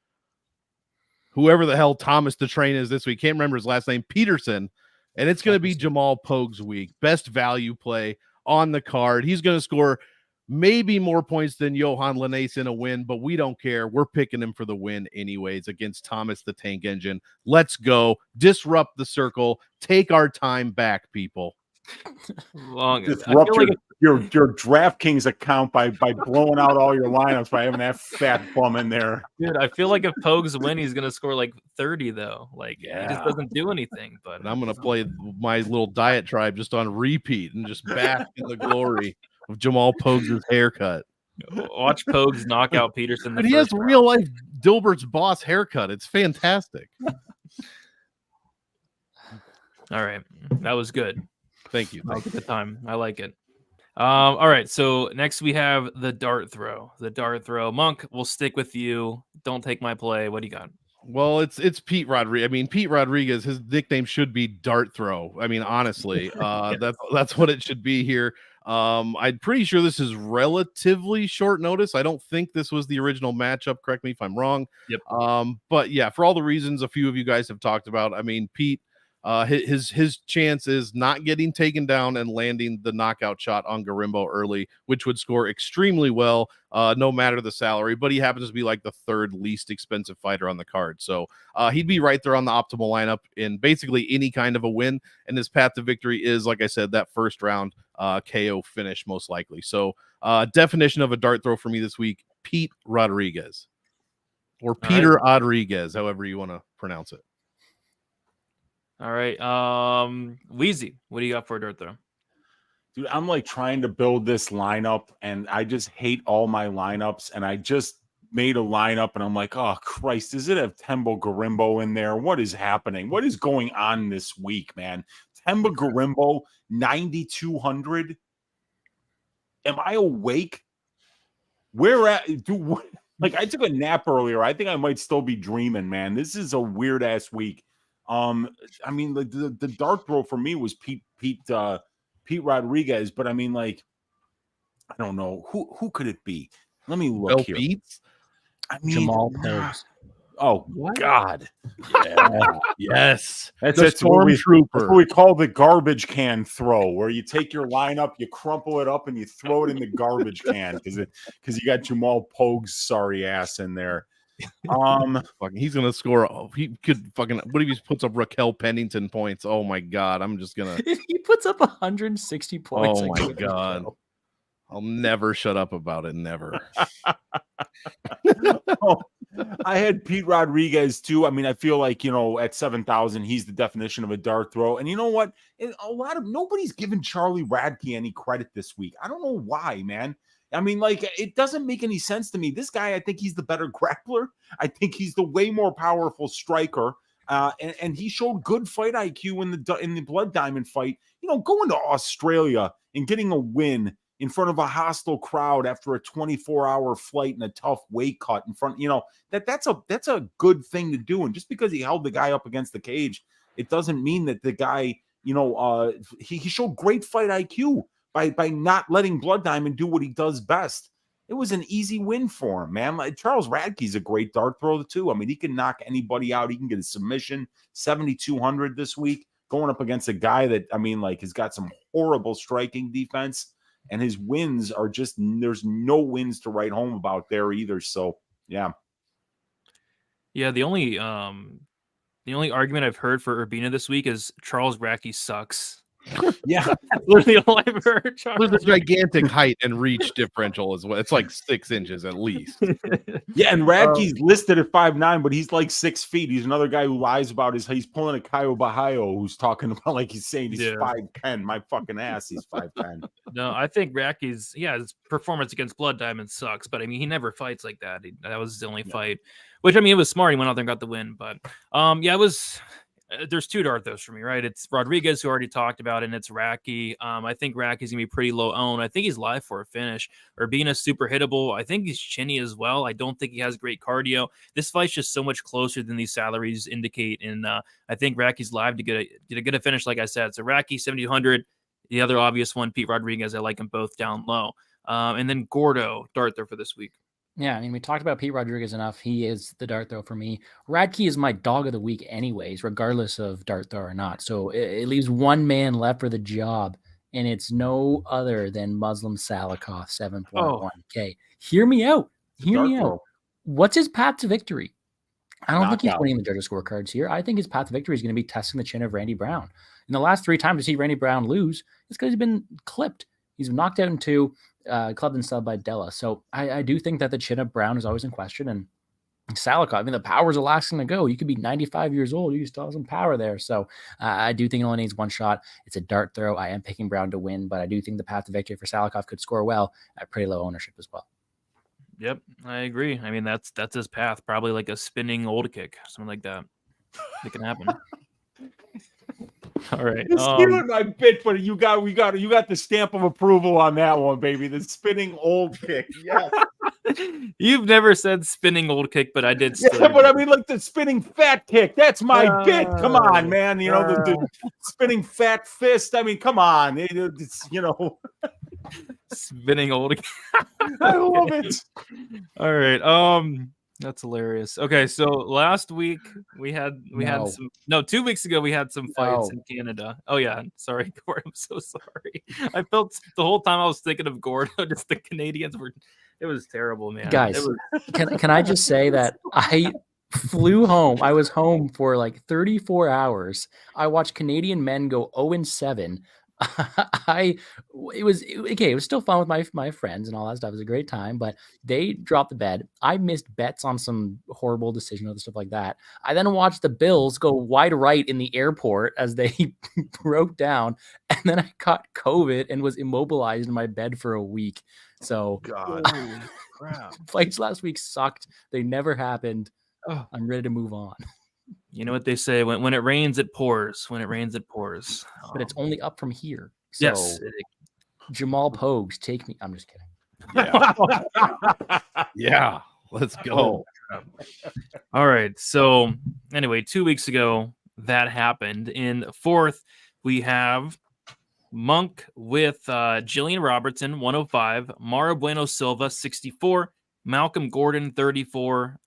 whoever the hell Thomas the Train is this week. Can't remember his last name, Peterson. And it's going to be Jamal Pogues week. Best value play on the card. He's going to score maybe more points than Johan Linnaeus in a win, but we don't care. We're picking him for the win anyways against Thomas the Tank Engine. Let's go. Disrupt the circle. Take our time back, people. Disrupt your DraftKings account by blowing out all your lineups by having that fat bum in there. Dude, I feel like if Pogues win, he's gonna score like 30 though. Like he just doesn't do anything. But and I'm gonna play my little diet tribe just on repeat and just bask in the glory of Jamal Pogues' haircut. Watch Pogues knock out Peterson. But he has real life Dilbert's boss haircut. It's fantastic. All right, that was good. Thank you. At the time, I like it. All right, so next we have the dart throw. The dart throw. Monk, we'll stick with you. Don't take my play. What do you got? Well, it's Pete Rodriguez. I mean, Pete Rodriguez, his nickname should be Dart Throw. I mean, honestly, that's what it should be here. I'm pretty sure this is relatively short notice. I don't think this was the original matchup. Correct me if I'm wrong. Yep. But yeah, for all the reasons a few of you guys have talked about, I mean, Pete, his chance is not getting taken down and landing the knockout shot on Garimbo early, which would score extremely well, no matter the salary. But he happens to be like the third least expensive fighter on the card. So he'd be right there on the optimal lineup in basically any kind of a win. And his path to victory is, like I said, that first round KO finish, most likely. So definition of a dart throw for me this week, Pete Rodriguez. Or Peter Rodriguez, however you want to pronounce it. All right. Weezy, what do you got for a dart throw? Dude, I'm like trying to build this lineup and I just hate all my lineups. And I just made a lineup and I'm like, oh Christ, does it have Tembo Garimbo in there? What is happening? What is going on this week, man? Tembo Garimbo, 9,200. Am I awake? Where at? Dude, like I took a nap earlier. I think I might still be dreaming, man. This is a weird ass week. I mean, the dart throw for me was Pete Rodriguez, but I mean, like, I don't know who could it be. Let me look here. Beats? I mean, Jamal Pogues. Oh What? God! Yeah. Yes, That's the Stormtrooper. That's Stormtrooper. what we call the garbage can throw, where you take your lineup, you crumple it up, and you throw it in the garbage can because you got Jamal Pogues' sorry ass in there. Fucking, he's gonna score. He could fucking. What if he puts up Raquel Pennington points? Oh my God! I'm just gonna. If he puts up 160 points, Oh my God! I'll never shut up about it. Never. Oh, I had Pete Rodriguez too. I mean, I feel like, you know, at 7,000, he's the definition of a dart throw. And you know what? Nobody's given Charlie Radtke any credit this week. I don't know why, man. I mean, like, it doesn't make any sense to me. This guy, I think he's the better grappler. I think he's the way more powerful striker. And he showed good fight IQ in the Blood Diamond fight. You know, going to Australia and getting a win in front of a hostile crowd after a 24-hour flight and a tough weight cut in front, you know, that's a good thing to do. And just because he held the guy up against the cage, it doesn't mean that the guy, you know, he showed great fight IQ by not letting Blood Diamond do what he does best. It was an easy win for him, man. Like, Charles Radtke's a great dart thrower too. I mean, he can knock anybody out. He can get a submission, 7,200 this week, going up against a guy that, I mean, like, has got some horrible striking defense. And his wins are just, there's no wins to write home about there either. So, yeah. Yeah, the only argument I've heard for Urbina this week is Charles Radtke sucks. Yeah. That's literally all I've heard. There's a gigantic height and reach differential as well. It's like 6 inches at least. Yeah, and Radtke's listed at 5'9", but he's like 6 feet. He's another guy who lies about he's pulling a Caio Bahaio who's talking about like he's saying he's 5'10". My fucking ass, he's 5'10". No, I think Radtke's his performance against Blood Diamond sucks, but I mean he never fights like that. That was his only fight, which I mean it was smart. He went out there and got the win, but it was. There's two dart throws for me, right? It's Rodriguez, who already talked about it, and it's Radtke. I think Radtke's gonna be pretty low owned. I think he's live for a finish. Urbina super hittable. I think he's chinny as well. I don't think he has great cardio. This fight's just so much closer than these salaries indicate, and I think Radtke's live to get a finish, like I said. So Radtke 7,200. The other obvious one, Pete Rodriguez. I like them both down low. And then Gordo dart throw for this week. Yeah, I mean, we talked about Pete Rodriguez enough. He is the dart throw for me. Radtke is my dog of the week anyways, regardless of dart throw or not. So it leaves one man left for the job, and it's no other than Muslim Salikhov, 7.1K. Hear me out. Hear me out. What's his path to victory? I don't think he's winning the judges' scorecards here. I think his path to victory is going to be testing the chin of Randy Brown. In the last 3 times to see Randy Brown lose, it's because he's been clipped. He's been knocked out in 2. Clubbed and subbed by Della. So I do think that the chin of Brown is always in question. And Salikhov, I mean, the power's the last thing to go. You could be 95 years old. You still have some power there. So I do think it only needs one shot. It's a dart throw. I am picking Brown to win, but I do think the path to victory for Salikhov could score well at pretty low ownership as well. Yep, I agree. I mean, that's his path. Probably like a spinning old kick, something like that. It can happen. All right. Stealing my bit, but you got the stamp of approval on that one, baby. The spinning old kick. Yes. You've never said spinning old kick, but I did. Yeah, but I mean, like the spinning fat kick. That's my bit. Come on, man. You know, the spinning fat fist. I mean, come on. It's, spinning old kick. I love it. All right. That's hilarious. Okay, so last week we had 2 weeks ago we had some fights in Canada. Oh yeah, sorry, Gordo. I'm so sorry. I felt the whole time I was thinking of Gordo. Just the Canadians were. It was terrible, man. Guys, can I just say that I flew home. I was home for like 34 hours. I watched Canadian men go 0-7. It was still fun with my friends and all that stuff. It was a great time, but they dropped the bed. I missed bets on some horrible decision or stuff like that. I then watched the Bills go wide right in the airport as they broke down, and then I caught COVID and was immobilized in my bed for a week. So God, crap. Fights last week sucked. They never happened. I'm ready to move on. You know what they say, when it rains, it pours. When it rains, it pours. But it's only up from here. So yes. Jamal Pogues, take me. I'm just kidding. Yeah. Yeah. Let's go. All right. So anyway, 2 weeks ago, that happened. In 4th, we have Monk with Jillian Robertson, 105. Mara Bueno Silva, 64. Malcolm Gordon, 34.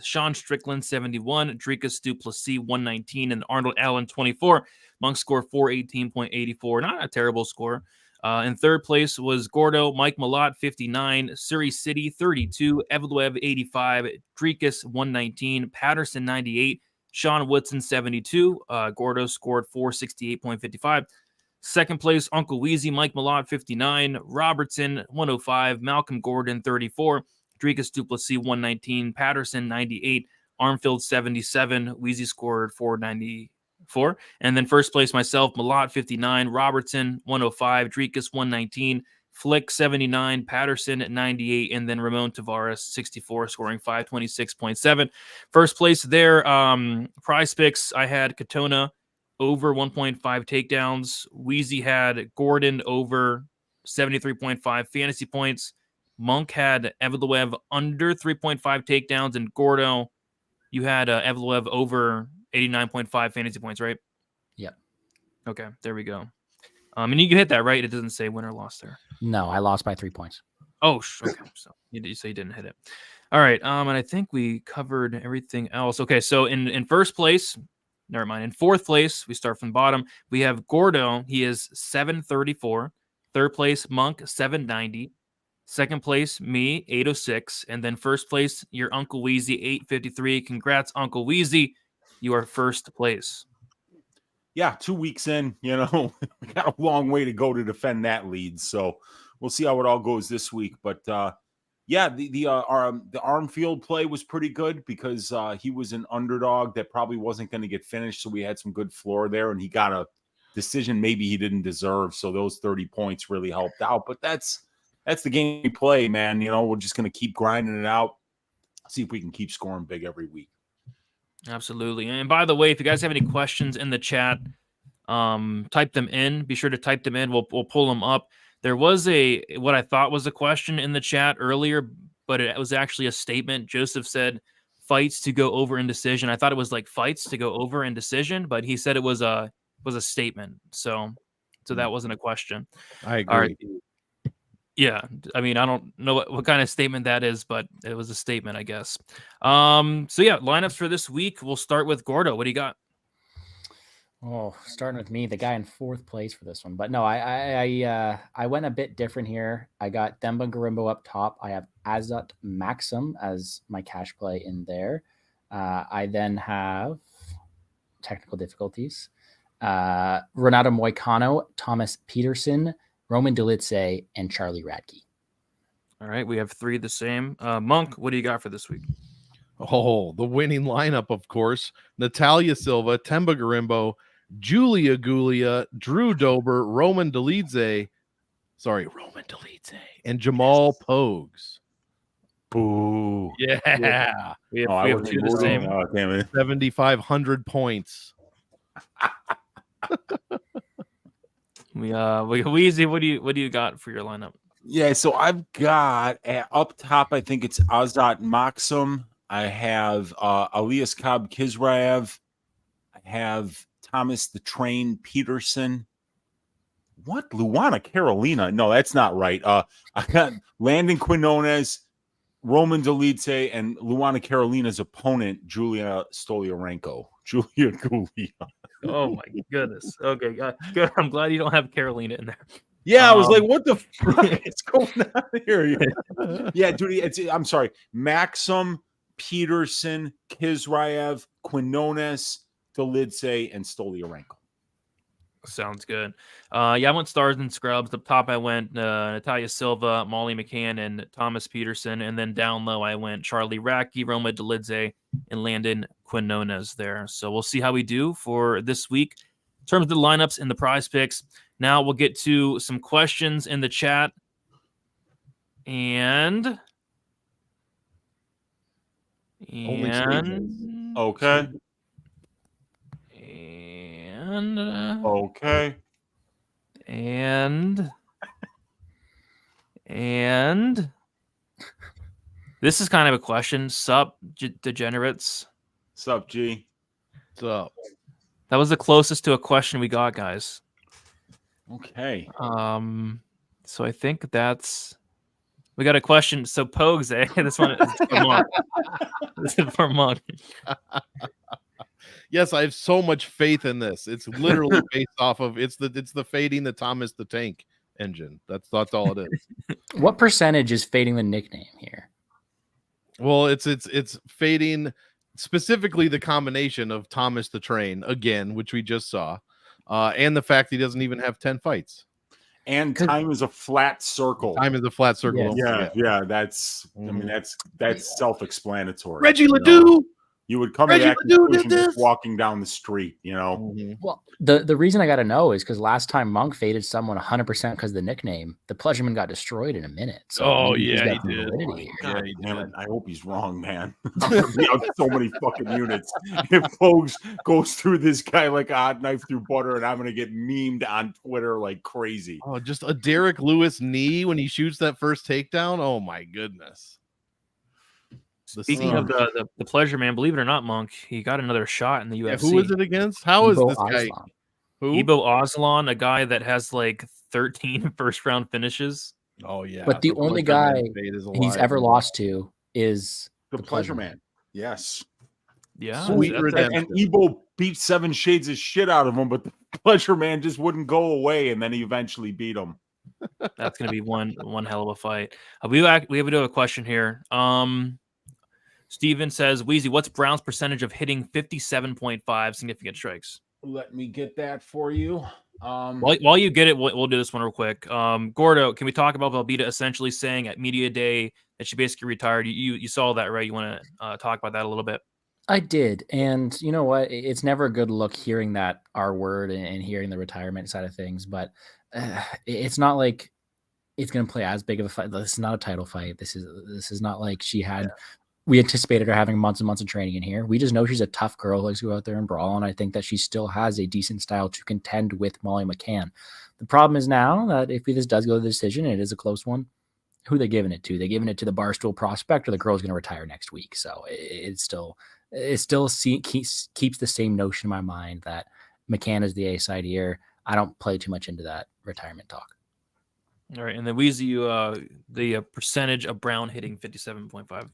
Sean Strickland, 71. Dricus du Plessis, 119. And Arnold Allen, 24. Monk scored 418.84. Not a terrible score. In 3rd place was Gordo. Mike Malott, 59. Surrey City, 32. Evloev, 85. Dricus, 119. Patterson, 98. Sean Woodson, 72. Gordo scored 468.55. 2nd place, Uncle Weezy, Mike Malott, 59. Robertson, 105. Malcolm Gordon, 34. Dricus du Plessis, 119. Patterson, 98. Armfield, 77. Weezy scored 494. And then 1st place, myself, Malott, 59. Robertson, 105. Dricus, 119. Flick, 79. Patterson, 98. And then Ramon Tavares, 64, scoring 526.7. 1st place there, prize picks, I had Katona over 1.5 takedowns. Weezy had Gordon over 73.5 fantasy points. Monk had Evloev under 3.5 takedowns. And Gordo, you had Evloev over 89.5 fantasy points, right? Yep. Okay, there we go. And you hit that, right? It doesn't say win or loss there. No, I lost by 3 points. Oh, okay. So you didn't hit it. All right. And I think we covered everything else. Okay, so in 1st place, never mind. In 4th place, we start from the bottom. We have Gordo. He is 734. 3rd place, Monk, 790. 2nd place, me, 806. And then 1st place, your Uncle Weezy, 853. Congrats, Uncle Weezy. You are 1st place. yeah, 2 weeks in, we got a long way to go to defend that lead. So we'll see how it all goes this week. But yeah, the Armfield play was pretty good because he was an underdog that probably wasn't going to get finished. So we had some good floor there, and he got a decision maybe he didn't deserve. So those 30 points really helped out. But that's the game we play, man. We're just going to keep grinding it out, see if we can keep scoring big every week. Absolutely. And by the way, if you guys have any questions in the chat, type them in. Be sure to type them in. We'll pull them up. There was what I thought was a question in the chat earlier, but it was actually a statement. Joseph said fights to go over in decision. I thought it was like fights to go over in decision, but he said it was a statement. So that wasn't a question. I agree. All right. Yeah, I mean, I don't know what kind of statement that is, but it was a statement, I guess. So yeah, lineups for this week. We'll start with Gordo. What do you got? Oh, starting with me, the guy in 4th place for this one. But no, I went a bit different here. I got Demba Gorimbo up top. I have Azat Maxim as my cash play in there. I then have technical difficulties. Renato Moicano, Thomas Peterson, Roman Dolidze, and Charlie Radtke. All right, we have 3 the same. Monk, what do you got for this week? Oh, the winning lineup, of course. Natália Silva, Temba Gorimbo, Julija Gulia, Drew Dober, Roman Dolidze, and Jamal Pogues. Boo. Yeah. We have 2 the same. Oh, damn it. 7,500 points. Weezy, what do you got for your lineup? Yeah, so I've got up top, I think it's Azat Maxim. I have Aliaskhab Khizriev. I have Thomas the Train Peterson. What? Luana Carolina? No, that's not right. I got Landon Quinones, Roman Dolidze, and Luana Carolina's opponent, Julia Stoliarenko. Julia Gulia. Oh my goodness. Okay, good. I'm glad you don't have Carolina in there. Yeah, I was like, what the fuck is going on here? Yeah, dude, I'm sorry. Maxim, Peterson, Khizriev, Quinones, Dolidze, and Stoliarenko. Sounds good. Yeah, I went stars and scrubs. Up top, I went Natália Silva, Molly McCann, and Thomas Peterson. And then down low, I went Charlie Radtke, Roma Dolidze, and Landon Quinones there. So we'll see how we do for this week. In terms of the lineups and the prize picks, now we'll get to some questions in the chat. And okay. Okay. And this is kind of a question. Sup, degenerates. Sup, G? What's up? That was the closest to a question we got, guys. Okay. So I think we got a question. So Pogues, this one is for Monk. This is for Monk. Yes, I have so much faith in this. It's literally based off of it's the fading the Thomas the Tank engine. That's all it is. What percentage is fading the nickname here? Well, it's fading specifically the combination of Thomas the Train again, which we just saw, and the fact he doesn't even have 10 fights. And time is a flat circle. Time is a flat circle. Yeah. That's I mean that's self-explanatory. Reggie Ledoux. You would come to that conclusion just walking down the street, Well, the reason I got to know is because last time Monk faded someone 100% because of the nickname, the Pleasureman got destroyed in a minute. So he did. God damn it. I hope he's wrong, man. I'm going to be out so many fucking units. If Pogues goes through this guy like a hot knife through butter, and I'm going to get memed on Twitter like crazy. Oh, just a Derek Lewis knee when he shoots that first takedown. Oh, my goodness. Speaking of the Pleasure Man, believe it or not, Monk, he got another shot in the UFC. Yeah, who is it against? How is this guy? Who? Ibo Aslan, a guy that has like 13 first-round finishes. Oh, yeah. But the only guy he's ever lost to is the Pleasure Man. Yes. Yeah. Sweet redemption. And Ibo beat 7 Shades of shit out of him, but the Pleasure Man just wouldn't go away, and then he eventually beat him. That's going to be one hell of a fight. We have a question here. Steven says, Weezy, what's Brown's percentage of hitting 57.5 significant strikes? Let me get that for you. While you get it, we'll do this one real quick. Gordo, can we talk about Velveeta essentially saying at media day that she basically retired? You saw that, right? You want to talk about that a little bit? I did. And you know what? It's never a good look hearing that R word and hearing the retirement side of things, but it's not like it's going to play as big of a fight. This is not a title fight. This is not like she had, we anticipated her having months and months of training in here. We just know she's a tough girl who likes to go out there and brawl. And I think that she still has a decent style to contend with Molly McCann. The problem is now that if this does go to the decision, and it is a close one, who are they giving it to? They're giving it to the Barstool prospect, or the girl's going to retire next week. So it still keeps the same notion in my mind that McCann is the A side here. I don't play too much into that retirement talk. All right, and then Weezy, the percentage of Brown hitting 57.5.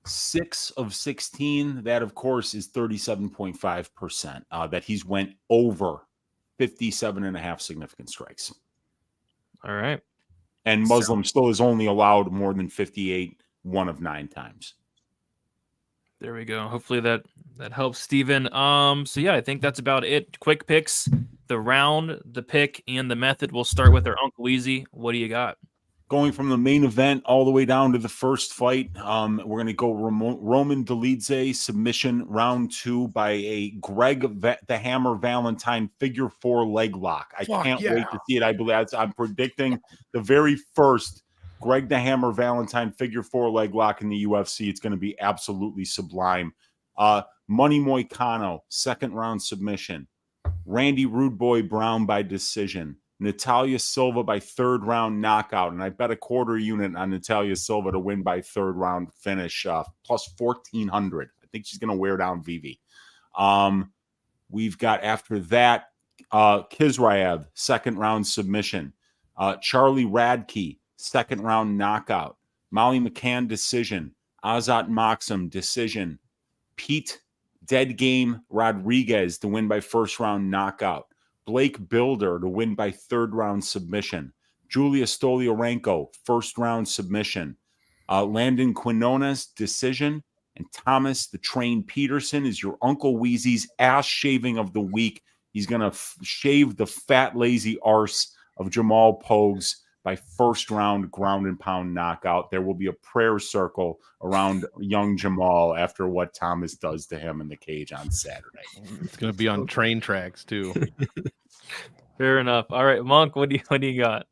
6 of 16. That, of course, is 37.5%. That he's went over 57.5 significant strikes. All right. And Muslim still is only allowed more than 58 1 of 9 times. There we go. Hopefully that helps, Steven. So yeah, I think that's about it. Quick picks, the round, the pick, and the method. We'll start with our Uncle Weezy. What do you got? Going from the main event all the way down to the first fight, we're going to go Roman Dolidze submission round 2 by a Greg the Hammer Valentine figure 4 leg lock. I can't wait to see it. I believe I'm predicting the very first Greg the Hammer Valentine figure 4 leg lock in the UFC. It's going to be absolutely sublime. Money Moicano, second round submission. Randy Rude Boy Brown by decision. Natália Silva by third round knockout. And I bet a quarter unit on Natália Silva to win by third round finish, plus 1,400. I think she's going to wear down Vivi. We've got after that, Khizriev, second round submission. Charlie Radtke, second round knockout. Molly McCann decision. Azat Maksum decision. Pete Dead Game Rodriguez to win by first round knockout. Blake Builder to win by third round submission. Julia Stoliarenko, first round submission. Landon Quinones decision. And Thomas the Train Peterson is your Uncle Weezy's ass shaving of the week. He's going to shave the fat, lazy arse of Jamal Pogues by first round ground and pound knockout. There will be a prayer circle around young Jamal after what Thomas does to him in the cage on Saturday. It's going to be on train tracks too. Fair enough. All right, Monk, what do you got?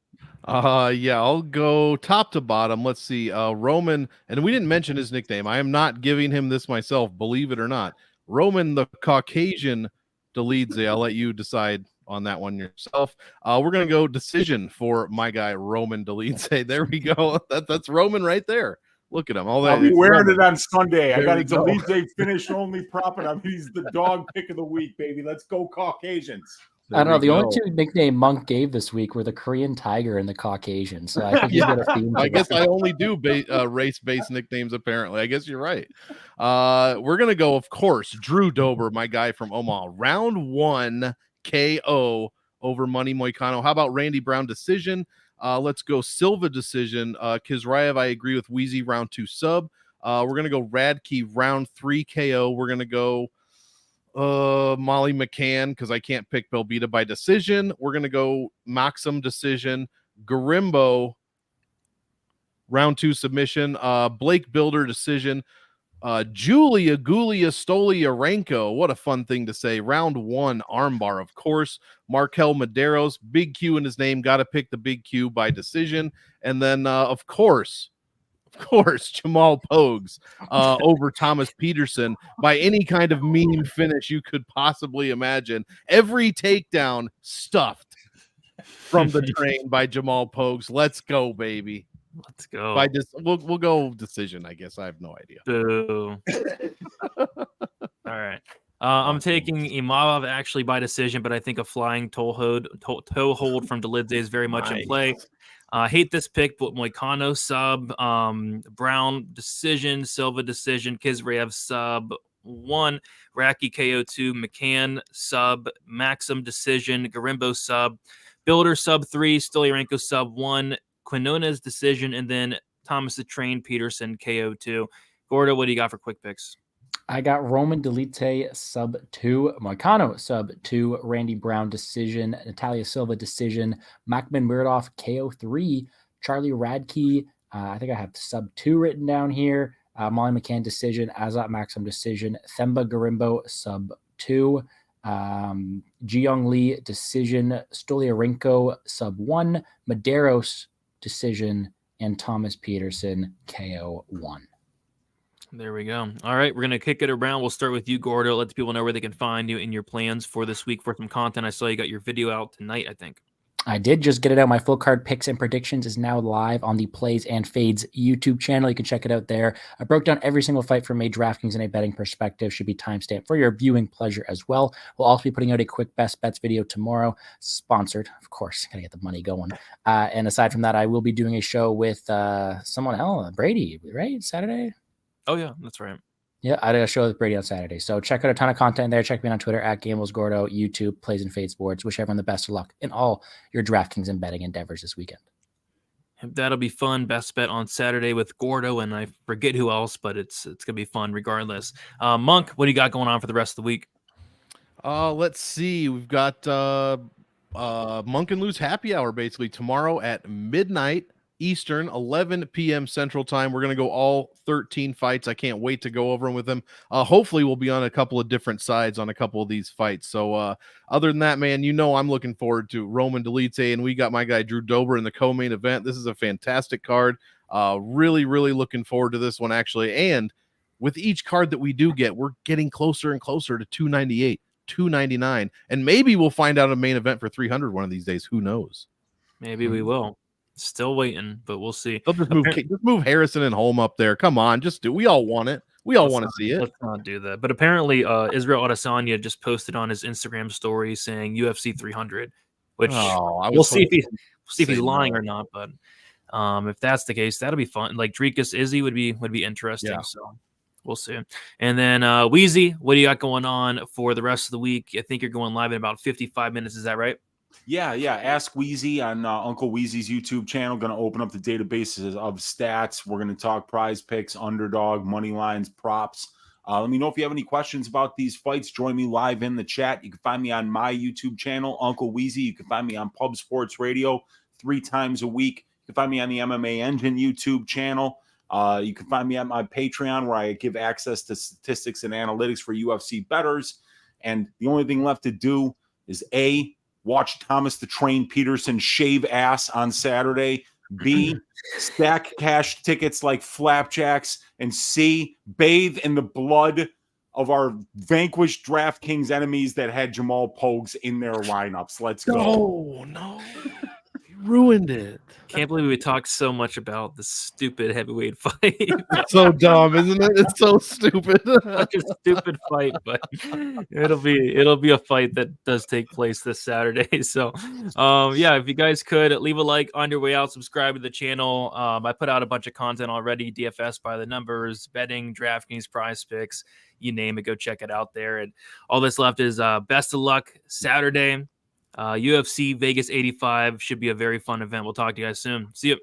Yeah, I'll go top to bottom. Let's see. Roman, and we didn't mention his nickname. I am not giving him this myself, believe it or not. Roman the Caucasian Dolidze. I'll let you decide on that one yourself. We're gonna go decision for my guy Roman Dolidze. There we go. That's Roman right there. Look at him. All that. I'll be wearing it on Sunday. There I got a we go. Dolidze finish only prop, and I mean, he's the dog pick of the week, baby. Let's go Caucasians. I don't know. The only two nickname Monk gave this week were the Korean Tiger and the Caucasian. So I think he's got a theme. I guess I only do race-based nicknames, apparently. I guess you're right. We're going to go, of course, Drew Dober, my guy from Omaha. Round 1 KO over Money Moicano. How about Randy Brown decision? Let's go Silva decision. Khizriev, I agree with Weezy, round 2 sub. We're going to go Radtke, round 3 KO. We're going to go Molly McCann because I can't pick Velveeta by decision. We're gonna go Maksum decision. Garimbo round 2 submission. Blake Builder decision. Julia Stoliarenko. What a fun thing to say. Round 1 armbar, of course. Markel Maderos, big Q in his name. Got to pick the big Q by decision. And then of course, Jamal Pogues over Thomas Peterson by any kind of meme finish you could possibly imagine. Every takedown stuffed from the train by Jamal Pogues. Let's go, baby. Let's go. We'll go decision, I guess. I have no idea. Boo. All right. I'm taking Imavov actually by decision, but I think a flying toe hold from Dolidze is very much in play. Hate this pick, but Moicano sub, Brown decision, Silva decision, Khizriev sub 1, Radtke KO 2, McCann sub, Maksum decision, Garimbo sub, Builder sub 3, Stoliarenko sub 1, Quinones decision, and then Thomas the Train Peterson KO 2. Gordo, what do you got for quick picks? I got Roman Dolidze sub 2, Moicano sub 2, Randy Brown decision, Natália Silva decision, Makhmud Muradov KO 3, Charlie Radtke. I think I have sub 2 written down here. Molly McCann decision, Azat Maxim decision, Themba Garimbo sub 2, Jeong Lee decision, Stoliarenko sub 1, Medeiros decision, and Thomas Peterson KO 1. There we go. All right, we're going to kick it around. We'll start with you, Gordo. Let the people know where they can find you and your plans for this week for some content. I saw you got your video out tonight, I think. I did just get it out. My full card picks and predictions is now live on the Plays and Fades YouTube channel. You can check it out there. I broke down every single fight from a DraftKings and a betting perspective. Should be timestamped for your viewing pleasure as well. We'll also be putting out a quick best bets video tomorrow, sponsored, of course. Gotta get the money going. And aside from that, I will be doing a show with someone else, Brady, right? Saturday? Oh, yeah, that's right. Yeah, I did a show with Brady on Saturday. So check out a ton of content there. Check me out on Twitter at GamblesGordo, YouTube, Plays and Fade Sports. Wish everyone the best of luck in all your DraftKings and betting endeavors this weekend. That'll be fun. Best bet on Saturday with Gordo, and I forget who else, but it's gonna be fun regardless. Monk, what do you got going on for the rest of the week? Let's see. We've got Monk and Lose happy hour basically tomorrow at midnight Eastern, 11 p.m. Central Time. We're going to go all 13 fights. I can't wait to go over them with him. Hopefully, we'll be on a couple of different sides on a couple of these fights. So, other than that, man, I'm looking forward to Roman Dolidze, and we got my guy Drew Dober in the co-main event. This is a fantastic card. Really, really looking forward to this one, actually. And with each card that we do get, we're getting closer and closer to 298, 299, and maybe we'll find out a main event for 300 one of these days. Who knows? Maybe we will. Still waiting, but we'll see. They'll just move Harrison and Holm up there. Come on, just do. We all want it. We all want to see it. Let's not do that. But apparently, Israel Adesanya just posted on his Instagram story saying UFC 300, which we'll see if he's lying or not. But if that's the case, that'll be fun. Like Dricus Izzy would be interesting. Yeah. So we'll see. And then Weezy, what do you got going on for the rest of the week? I think you're going live in about 55 minutes. Is that right? Yeah. Ask Weezy on Uncle Weezy's YouTube channel. Going to open up the databases of stats. We're going to talk prize picks, underdog, money lines, props. Let me know if you have any questions about these fights. Join me live in the chat. You can find me on my YouTube channel, Uncle Weezy. You can find me on Pub Sports Radio 3 times a week. You can find me on the MMA Engine YouTube channel. You can find me on my Patreon, where I give access to statistics and analytics for UFC bettors. And the only thing left to do is A, watch Thomas the Train Peterson shave ass on Saturday. B, stack cash tickets like flapjacks. And C, bathe in the blood of our vanquished DraftKings enemies that had Jamal Pogues in their lineups. Let's go. No. You ruined it. Can't believe we talked so much about the stupid heavyweight fight. It's so dumb, isn't it? It's so stupid. Such a stupid fight, but it'll be a fight that does take place this Saturday. So, if you guys could leave a like on your way out, subscribe to the channel. I put out a bunch of content already: DFS by the numbers, betting, DraftKings, prize picks, you name it. Go check it out there. And all that's left is best of luck Saturday. UFC Vegas 85 should be a very fun event. We'll talk to you guys soon. See you.